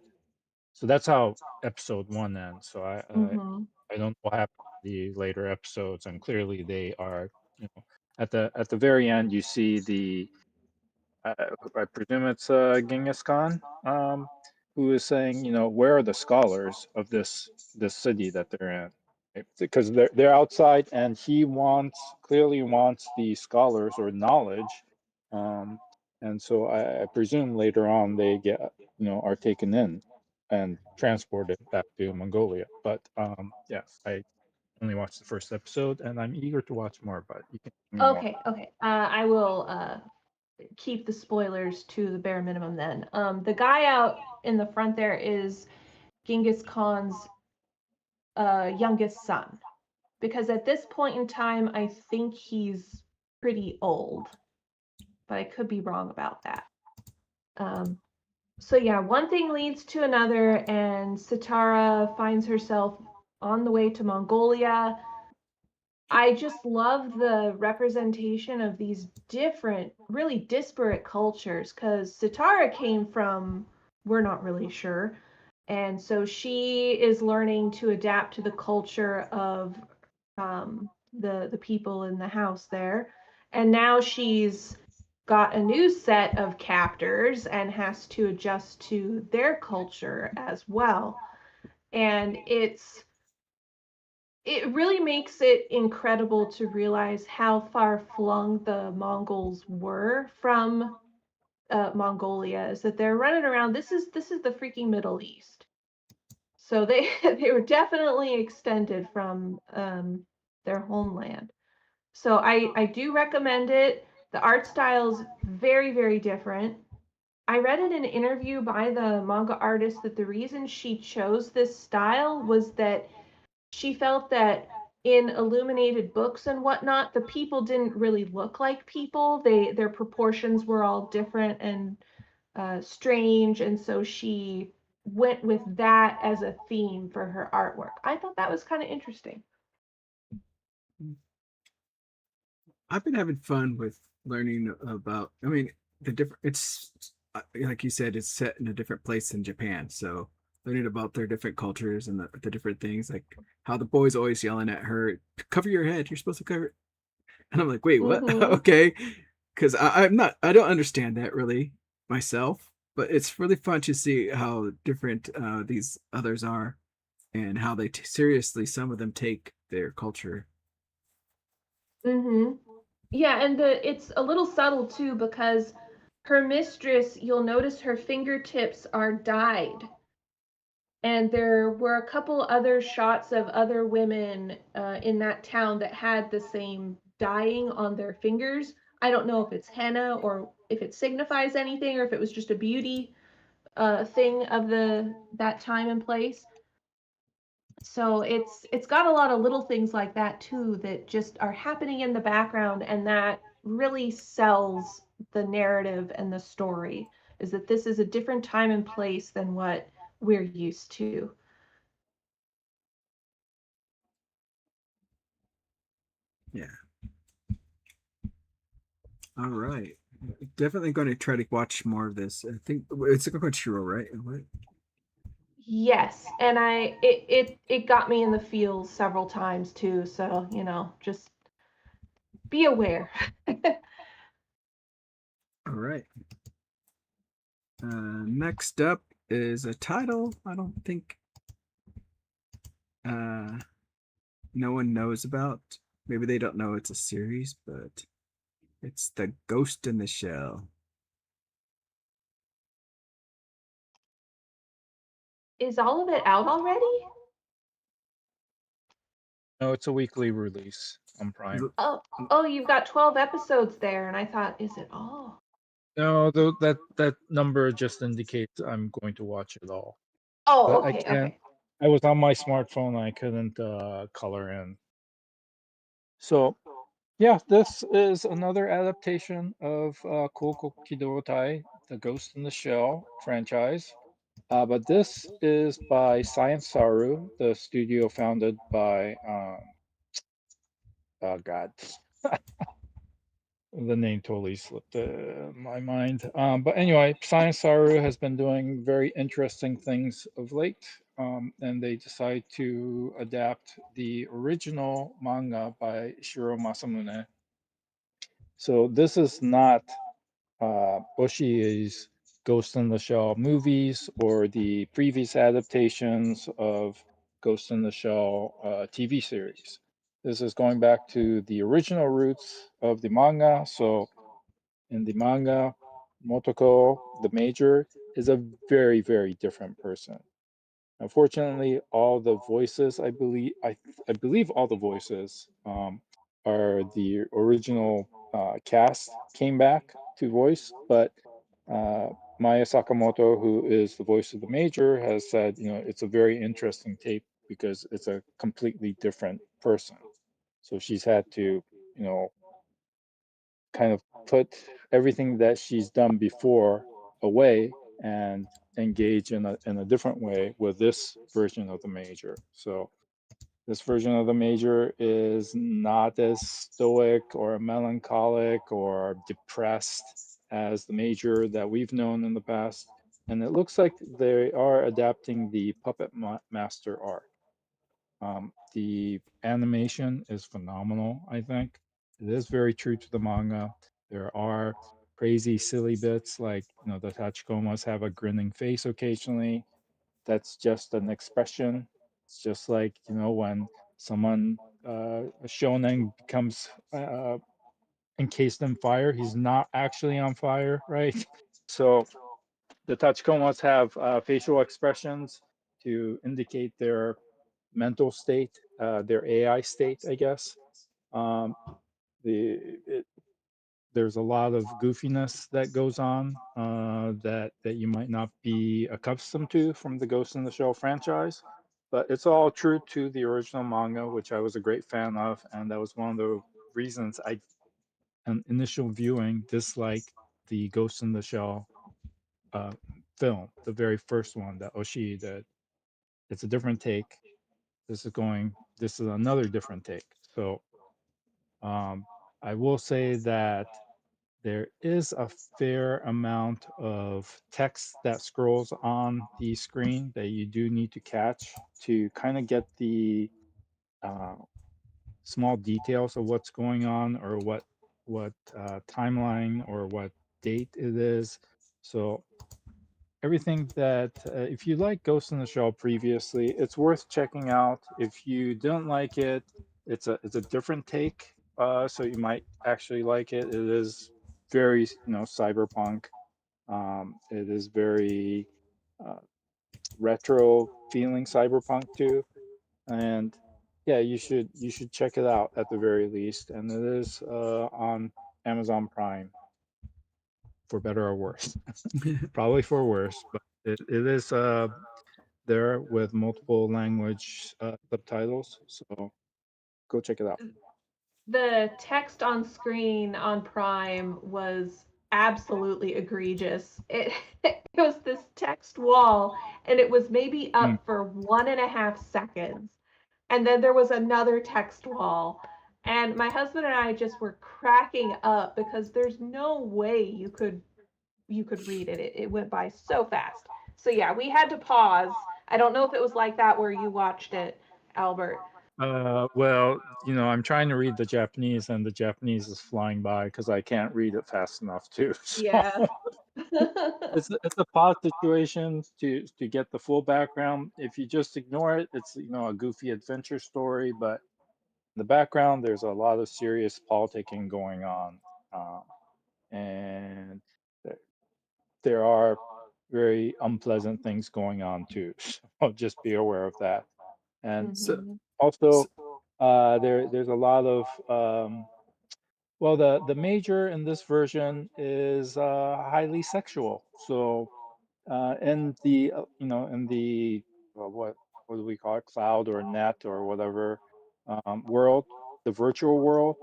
So that's how episode one ends. So Mm-hmm. I don't know what happened in the later episodes, and clearly they are, at the very end you see the I presume it's Genghis Khan, who is saying, where are the scholars of this city that they're in? Right? Because they're outside, and he clearly wants the scholars or knowledge, um, and so I presume later on they are taken in and transported back to Mongolia. But yeah, I only watched the first episode, and I'm eager to watch more. But you can tell me more. Okay, okay. I will keep the spoilers to the bare minimum then. The guy out in the front there is Genghis Khan's youngest son, because at this point in time, I think he's pretty old, but I could be wrong about that. So yeah, one thing leads to another, and Sitara finds herself on the way to Mongolia. I just love the representation of these different, really disparate cultures, because Sitara came from, we're not really sure, and so she is learning to adapt to the culture of the people in the house there, and now she's got a new set of captors and has to adjust to their culture as well. And it really makes it incredible to realize how far flung the Mongols were from Mongolia. Is that they're running around? This is the freaking Middle East. So they they were definitely extended from their homeland. So I do recommend it. The art style's very, very different. I read in an interview by the manga artist that the reason she chose this style was that she felt that in illuminated books and whatnot, the people didn't really look like people. Their proportions were all different and strange, and so she went with that as a theme for her artwork. I thought that was kind of interesting. I've been having fun with learning about. I mean, the different. It's like you said, it's set in a different place in Japan. So learning about their different cultures and the different things, like how the boy's always yelling at her, "Cover your head. You're supposed to cover it." And I'm like, "Wait, what?" Mm-hmm. Okay, because I'm not. I don't understand that really myself. But it's really fun to see how different these others are, and how they seriously some of them take their culture. Mm-hmm. Yeah, and it's a little subtle too because her mistress, you'll notice her fingertips are dyed. And there were a couple other shots of other women in that town that had the same dyeing on their fingers. I don't know if it's henna or if it signifies anything or if it was just a beauty thing of that time and place. So it's got a lot of little things like that too that just are happening in the background, and that really sells the narrative and the story, is that this is a different time and place than what we're used to. Yeah. All right. Definitely going to try to watch more of this. I think it's a Crunchyroll, right? What? Yes, and it got me in the feels several times too, so just be aware. All right. Next up is a title I don't think uh, no one knows about. Maybe they don't know it's a series, but it's The Ghost in the Shell. Is all of it out already? No, it's a weekly release on Is Prime. it- Oh, you've got 12 episodes there, and I thought, is it all? No, that number just indicates I'm going to watch it all. Oh, But I okay, can't. okay. I was on my smartphone and I couldn't color in. So yeah, this is another adaptation of Kokokidotai, the Ghost in the Shell franchise. But this is by Science Saru, the studio founded by oh God, the name totally slipped my mind. But anyway, Science Saru has been doing very interesting things of late, and they decide to adapt the original manga by Shiro Masamune. So this is not Oshie's Ghost in the Shell movies or the previous adaptations of Ghost in the Shell TV series. This is going back to the original roots of the manga. So in the manga, Motoko, the major, is a very, very different person. Unfortunately, all the voices, I believe all the voices are the original cast came back to voice, but uh, Maya Sakamoto, who is the voice of the major, has said, it's a very interesting tape because it's a completely different person. So she's had to, you know, kind of put everything that she's done before away and engage in a different way with this version of the major. So this version of the major is not as stoic or melancholic or depressed as the major that we've known in the past. And it looks like they are adapting the Puppet Master arc. The animation is phenomenal, I think. It is very true to the manga. There are crazy, silly bits like, the Tachikomas have a grinning face occasionally. That's just an expression. It's just like, when someone, a shonen becomes encased in fire, he's not actually on fire, right? So the Tachikomas have facial expressions to indicate their mental state, their AI state, I guess. Um, there's a lot of goofiness that goes on that you might not be accustomed to from the Ghost in the Shell franchise, but it's all true to the original manga, which I was a great fan of, and that was one of the reasons I, on initial viewing, disliked the Ghost in the Shell uh, film, the very first one that Oshii did. It's a different take. This is another different take. So um, I will say that there is a fair amount of text that scrolls on the screen that you do need to catch to kind of get the uh, small details of what's going on or what timeline or what date it is. So everything that if you like Ghost in the Shell previously, it's worth checking out. If you don't like it, it's a different take, so you might actually like it. It is very cyberpunk. It is very uh, retro feeling cyberpunk too, and yeah, you should check it out at the very least. And it is on Amazon Prime, for better or worse. Probably for worse, but it is there with multiple language subtitles. So go check it out. The text on screen on Prime was absolutely egregious. It was this text wall, and it was maybe Mm. up for 1.5 seconds. And then there was another text wall. And my husband and I just were cracking up because there's no way you could read it. It went by so fast. So yeah, we had to pause. I don't know if it was like that where you watched it, Albert. Well, I'm trying to read the Japanese, and the Japanese is flying by because I can't read it fast enough too. So Yeah. it's a pause situation to get the full background. If you just ignore it, it's a goofy adventure story, but in the background there's a lot of serious politicking going on, and there are very unpleasant things going on too. So just be aware of that. And So, Mhm. also, so there's a lot of well, the major in this version is highly sexual. So in the in the what do we call it, cloud or net or whatever world, the virtual world,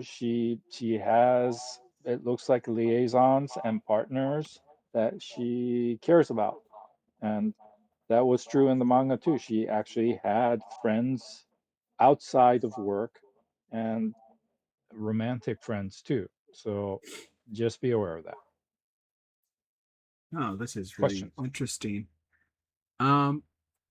she has, it looks like, liaisons and partners that she cares about, and that was true in the manga too. She actually had friends outside of work and romantic friends too. So just be aware of that. oh, this is really Questions? interesting. Um,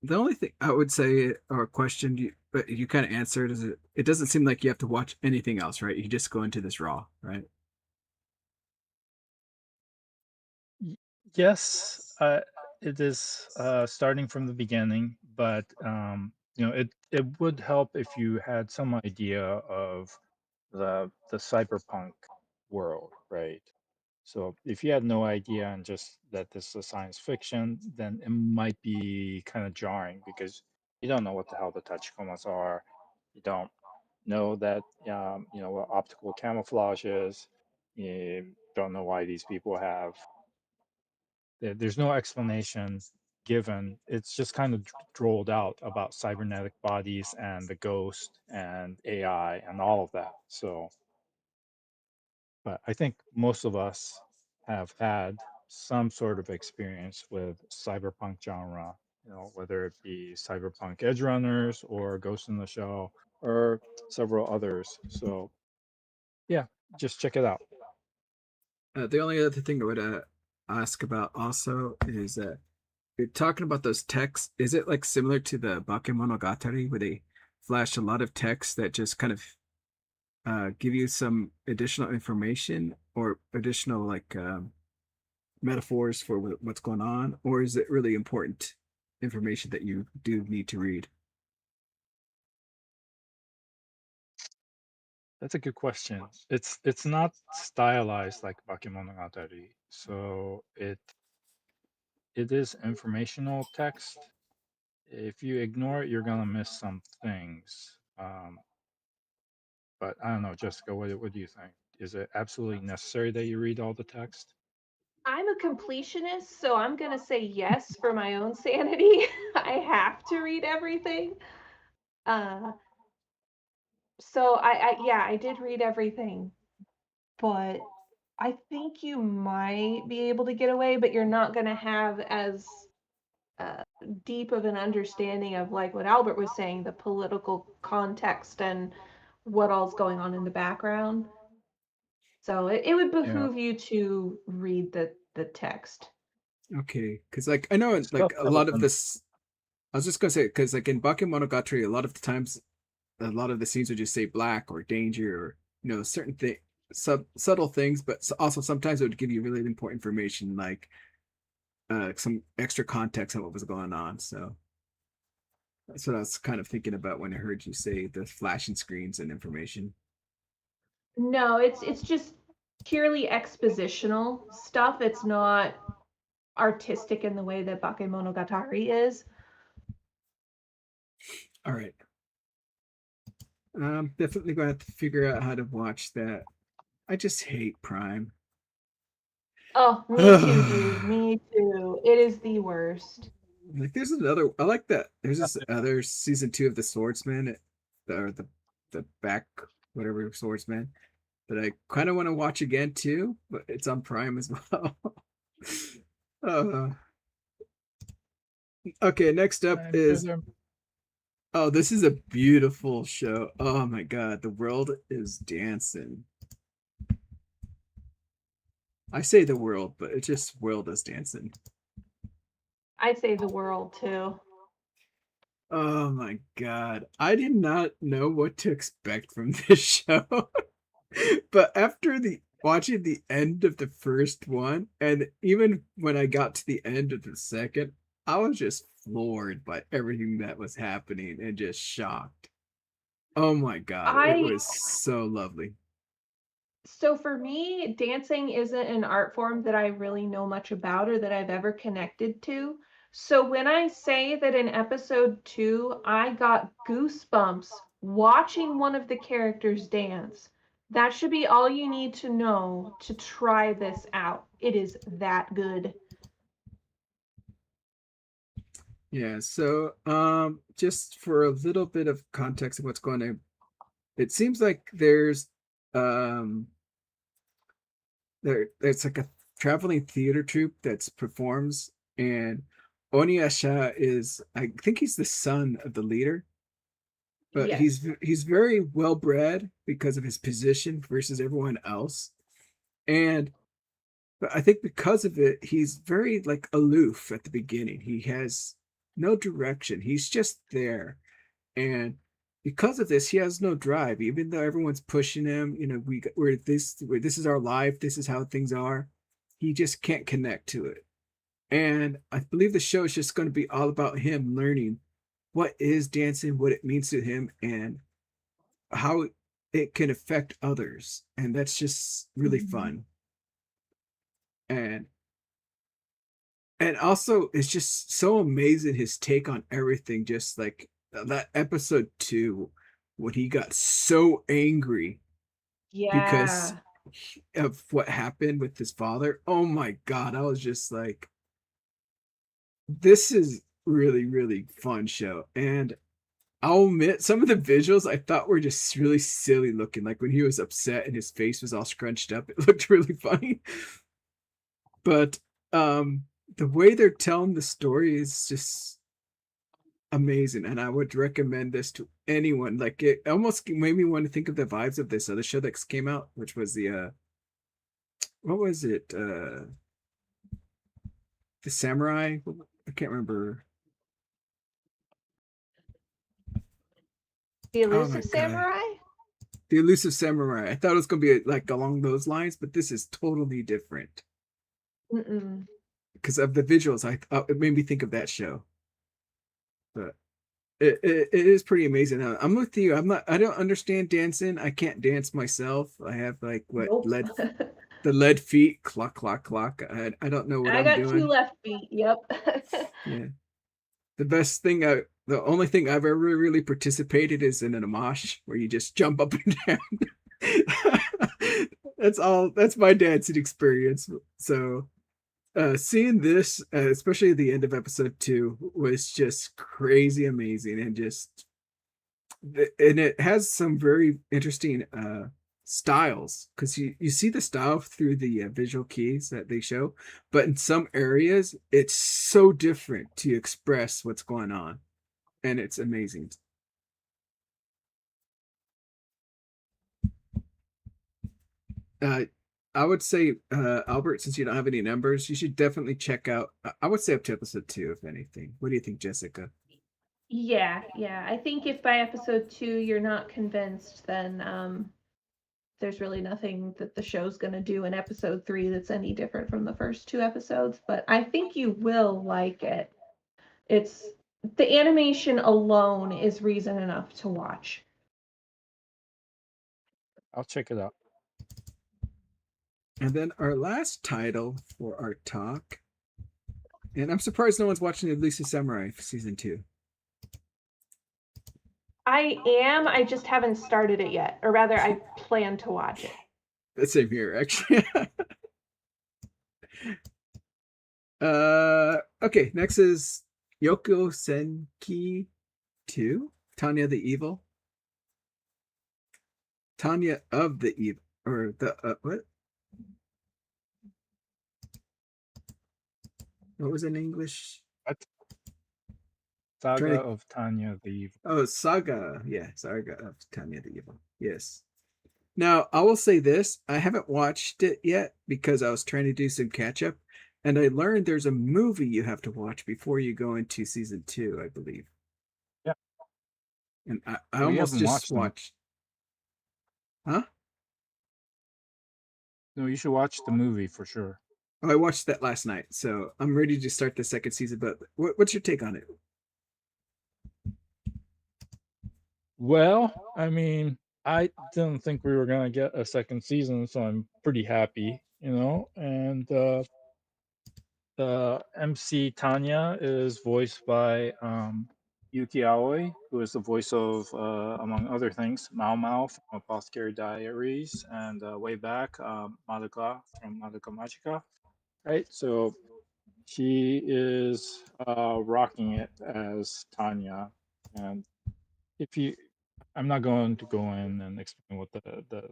the only thing I would say or question you, but you kind of answered is it doesn't seem like you have to watch anything else, right? You just go into this raw, right? Yes, it is starting from the beginning, but it would help if you had some idea of the cyberpunk world, right? So if you had no idea and just that this is science fiction, then it might be kind of jarring because you don't know what the hell the tachikomas are. You don't know that what optical camouflage is. You don't know why these people have. There's no explanation given. It's just kind of drolled out about cybernetic bodies and the ghost and AI and all of that. So But I think most of us have had some sort of experience with cyberpunk genre, whether it be cyberpunk edge runners or Ghost in the Shell or several others. So yeah, just check it out. The only other thing I would ask about also is that you're talking about those texts. Is it like similar to the Bakemonogatari where they flash a lot of text that just kind of give you some additional information or additional like metaphors for what's going on, or is it really important information that you do need to read? That's a good question. It's not stylized like Bakemonogatari, so it is informational text. If you ignore it, you're gonna miss some things. But I don't know, Jessica, what do you think? Is it absolutely necessary that you read all the text? I'm a completionist, so I'm gonna say yes for my own sanity. I have to read everything. Uh, so yeah, I did read everything, but I think you might be able to get away, but you're not gonna have as uh, deep of an understanding of like what Albert was saying, the political context and what all's going on in the background. So it would Yeah, behoove you to read the text. Okay, because like I know stuff like a that was lot of in this. I was just gonna say because like in Bakemonogatari, a lot of the times, a lot of the scenes would just say black or danger or certain thing, subtle things, but also sometimes it would give you really important information like some extra context on what was going on. So that's what I was kind of thinking about when I heard you say the flashing screens and information. No, it's just purely expositional stuff. It's not artistic in the way that Bakemonogatari is. All right. I'm definitely going to have to figure out how to watch that. I just hate Prime. Oh, me too, dude. Me too. It is the worst. Like there's another. I like that. There's this other season 2 of the Swordsman, or the back whatever Swordsman that I kind of want to watch again too, but it's on Prime as well. uh, okay, next up and is this is a beautiful show. Oh my god, the world is dancing. I say the world, but it's just world is dancing. I say the world too. Oh my god. I did not know what to expect from this show. But after the watching the end of the first one, and even when I got to the end of the second, I was just floored by everything that was happening and just shocked. Oh my god, it I was so lovely. So for me, dancing isn't an art form that I really know much about or that I've ever connected to. So when I say that in episode 2, I got goosebumps watching one of the characters dance, that should be all you need to know to try this out. It is that good. Yeah, so just for a little bit of context of what's going on, it seems like there's um it's like a traveling theater troupe that's performs, and Oniasha is, I think he's the son of the leader, but Yes. he's very well bred because of his position versus everyone else. And but I think because of it, he's very like aloof at the beginning. He has no direction. He's just there. And because of this, he has no drive. Even though everyone's pushing him, we're this is our life, this is how things are. He just can't connect to it. And I believe the show is just going to be all about him learning what is dancing, what it means to him, and how it can affect others. And that's just really fun. And also it's just so amazing his take on everything, just like that episode 2 when he got so angry because Yeah. of what happened with his father. Oh my god, I was just like, this is really really fun show. And I'll admit some of the visuals I thought were just really silly looking. Like when he was upset and his face was all scrunched up, it looked really funny. But the way they're telling the story is just amazing, and I would recommend this to anyone. Like it almost made me want to think of the vibes of this other show that came out, which was the what was it? The samurai. I can't remember. The Oh my Elusive god, Samurai? the elusive samurai. I thought it was gonna be like along those lines, but this is totally different Mm-mm. because of the visuals. It made me think of that show, but it is pretty amazing. I'm with you. I don't understand dancing. I can't dance myself. I have like what Nope. the lead feet, clock, clock, clock. I don't know what I I'm got 2 doing. left feet. Yep. Yeah. The only thing I've ever really participated is in an amash where you just jump up and down. That's all. That's my dancing experience. So seeing this, especially at the end of episode 2, was just crazy amazing, and it has some very interesting styles, because you see the style through the visual keys that they show, but in some areas it's so different to express what's going on, and it's amazing. uh I would say, Albert, since you don't have any numbers, you should definitely check out, I would say up to episode 2, if anything. What do you think, Jessica? Yeah, yeah. I think if by episode 2 you're not convinced, then there's really nothing that the show's going to do in episode 3 that's any different from the first 2 episodes, but I think you will like it. It's the animation alone is reason enough to watch. I'll check it out. And then our last title for our talk, and I'm surprised no one's watching the Elusive Samurai season 2. I am. I just haven't started it yet, or rather, I plan to watch it. The same here, actually. Okay, next is Yoko Senki 2, Tanya the Evil. Tanya of the Evil, or the what? What was it in English? What? Saga Trying to- of Tanya the Evil. Oh, Saga. Yeah, Saga of Tanya the Evil. Yes. Now, I will say this. I haven't watched it yet because I was trying to do some catch up, and I learned there's a movie you have to watch before you go into season 2, I believe. Yeah. And I We almost haven't just watched them. watched. Huh? No, you should watch the movie for sure. Oh, I watched that last night, so I'm ready to start the second season. But what's your take on it? Well, I mean, I didn't think we were gonna get a second season, so I'm pretty happy, you know. And the MC Tanya is voiced by Yuki Aoi, who is the voice of, among other things, Mao Mao from Apothecary Diaries, and way back, Madoka from Madoka Magica, right? So she is rocking it as Tanya. And if you, I'm not going to go in and explain what the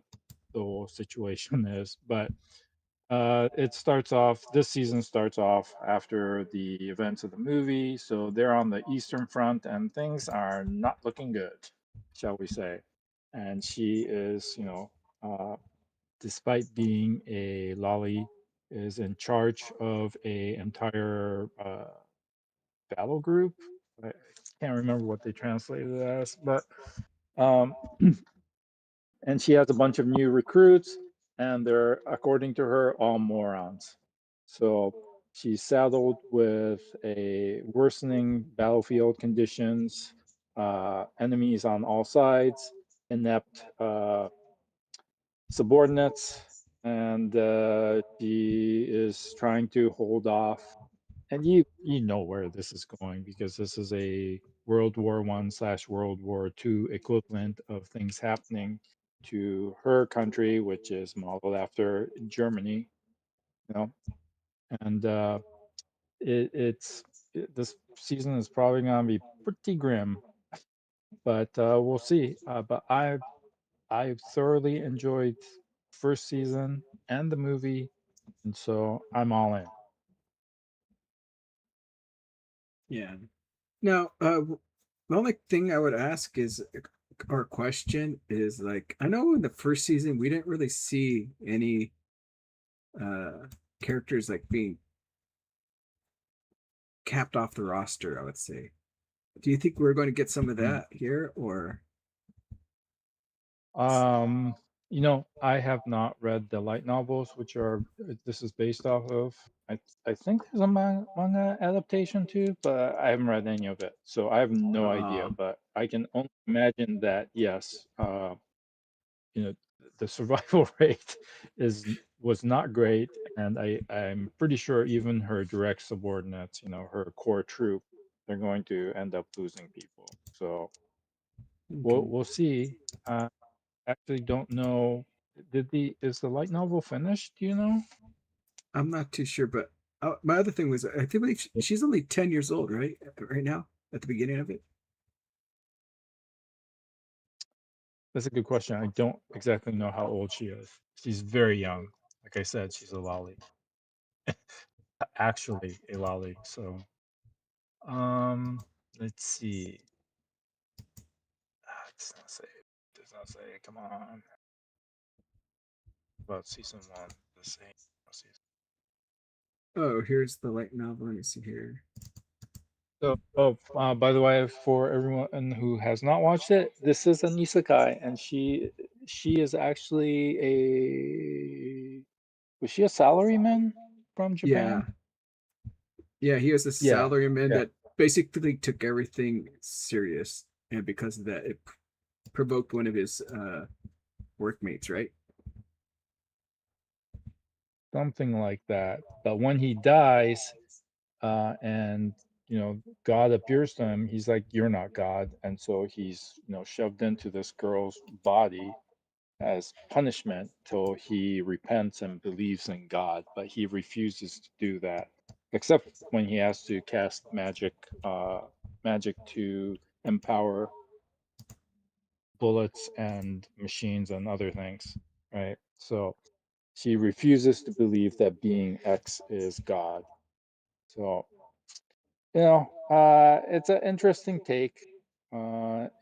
whole situation is, but it starts off. This season starts off after the events of the movie, so they're on the Eastern Front, and things are not looking good, shall we say? And she is, despite being a lolly, is in charge of a entire battle group. I can't remember what they translated it as, but um, and she has a bunch of new recruits, and they're, according to her, all morons. So she's saddled with a worsening battlefield conditions, enemies on all sides, inept subordinates, and she is trying to hold off. And you know where this is going, because this is a World War I/World War II equivalent of things happening to her country, which is modeled after Germany, you know. And this season is probably gonna be pretty grim. but we'll see. But I thoroughly enjoyed first season and the movie, and so I'm all in. Yeah. Now, the only thing I would ask is, or question is, like, I know in the first season we didn't really see any uh characters like being capped off the roster, I would say. Do you think we're going to get some of Hmm. that here, or Um, I have not read the light novels, which are this is based off of. I think there's a manga adaptation too, but I haven't read any of it, so I have no idea. uh But I can only imagine that yes, you know, the survival rate was not great, and I'm pretty sure even her direct subordinates, her core troop, they're going to end up losing people. So okay. we'll see. Actually don't know. Is the light novel finished? Do you know? I'm not too sure, but my other thing was, I think she's only 10 years old, right? Right now, at the beginning of it. That's a good question. I don't exactly know how old she is. She's very young. Like I said, she's a lolly. Actually, a lolly. So, um, let's see. It does not say. It does not say. Come on. About season one. The same season. Oh, here's the light novel. Let me see here. So, by the way, for everyone who has not watched it, this is an isekai, and she is actually a was she a salaryman from Yeah, Japan? yeah, he was a Yeah, salaryman yeah, that basically took everything serious, and because of that, it provoked one of his workmates, right? something like that. But when he dies, and God appears to him, he's like, "You're not God," and so he's shoved into this girl's body as punishment till he repents and believes in God, but he refuses to do that, except when he has to cast magic to empower bullets and machines and other things, right? So she refuses to believe that being X is God. So it's an interesting take.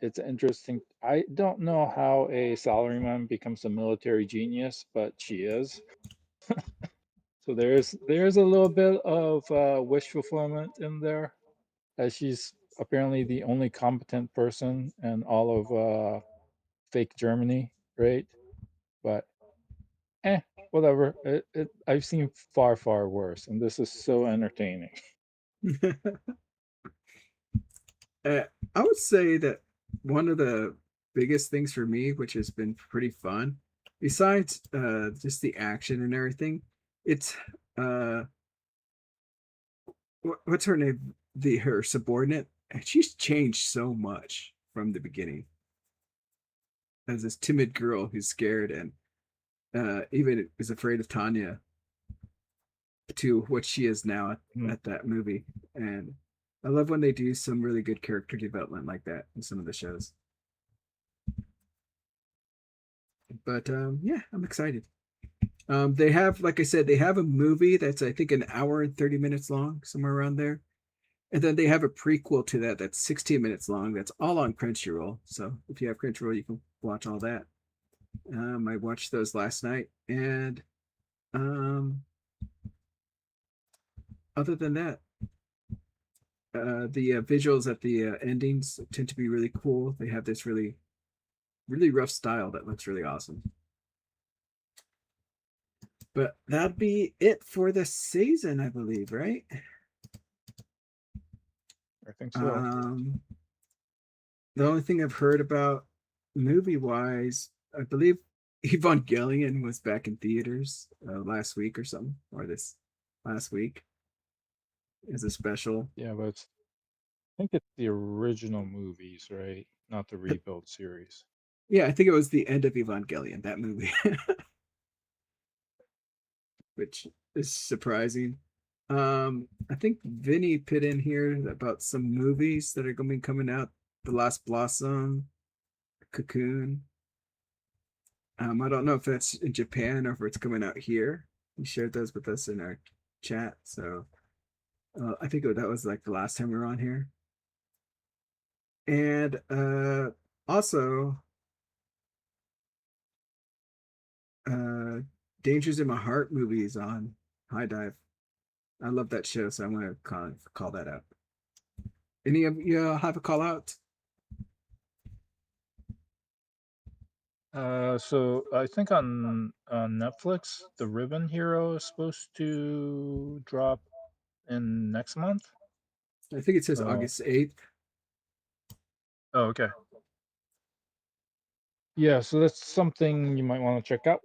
It's interesting. I don't know how a salaryman becomes a military genius, but she is. So there's a little bit of wish fulfillment in there, as she's apparently the only competent person in all of fake Germany, right? But whatever. I've seen far worse, and this is so entertaining. uh, I would say that one of the biggest things for me, which has been pretty fun, besides just the action and everything, it's uh what's her name? Her subordinate. She's changed so much from the beginning as this timid girl who's scared and even is afraid of Tanya to what she is now Mm. at that movie. And I love when they do some really good character development like that in some of the shows. But yeah, I'm excited. They have, like I said, they have a movie that's I think an hour and 30 minutes long, somewhere around there. And then they have a prequel to that that's 16 minutes long. That's all on Crunchyroll. So if you have Crunchyroll, you can watch all that. I watched those last night, and um, other than that, the visuals at the endings tend to be really cool. They have this really rough style that looks really awesome. But that'd be it for the season, I believe, right? I think so. The only thing I've heard about movie wise, I believe Evangelion was back in theaters last week or something, or this last week as a special. Yeah, but I think it's the original movies, right? Not the rebuild series. Yeah, I think it was the end of Evangelion, that movie, which is surprising. I think Vinny put in here about some movies that are going to be coming out The Last Blossom, Cocoon. I don't know if that's in Japan or if it's coming out here. He shared those with us in our chat, so I think that was like the last time we were on here. And also, Dangers in My Heart movie is on High Dive. I love that show, so I'm gonna call that out. Any of you have a call out? So I think on Netflix, The Ribbon Hero is supposed to drop in next month. I think it says Oh. August 8th. Oh, okay. Yeah, so that's something you might want to check out.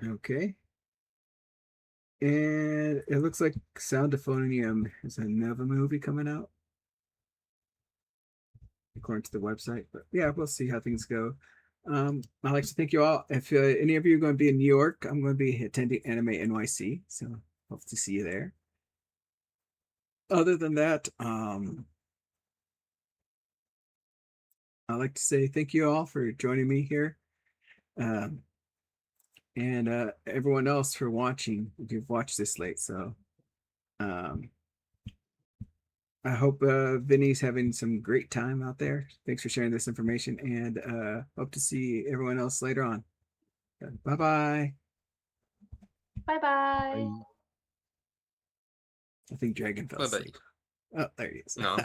Okay. And it looks like Soundophonium is another movie coming out, according to the website. But yeah, we'll see how things go. I'd like to thank you all. If any of you are going to be in New York, I'm going to be attending Anime NYC, so hope to see you there. Other than that, I'd like to say thank you all for joining me here. And everyone else for watching, if you've watched this late. So I hope Vinny's having some great time out there. Thanks for sharing this information, and hope to see everyone else later on. Bye-bye. Bye bye. I I think Dragon fell Bye-bye. asleep. Oh, there he is. No.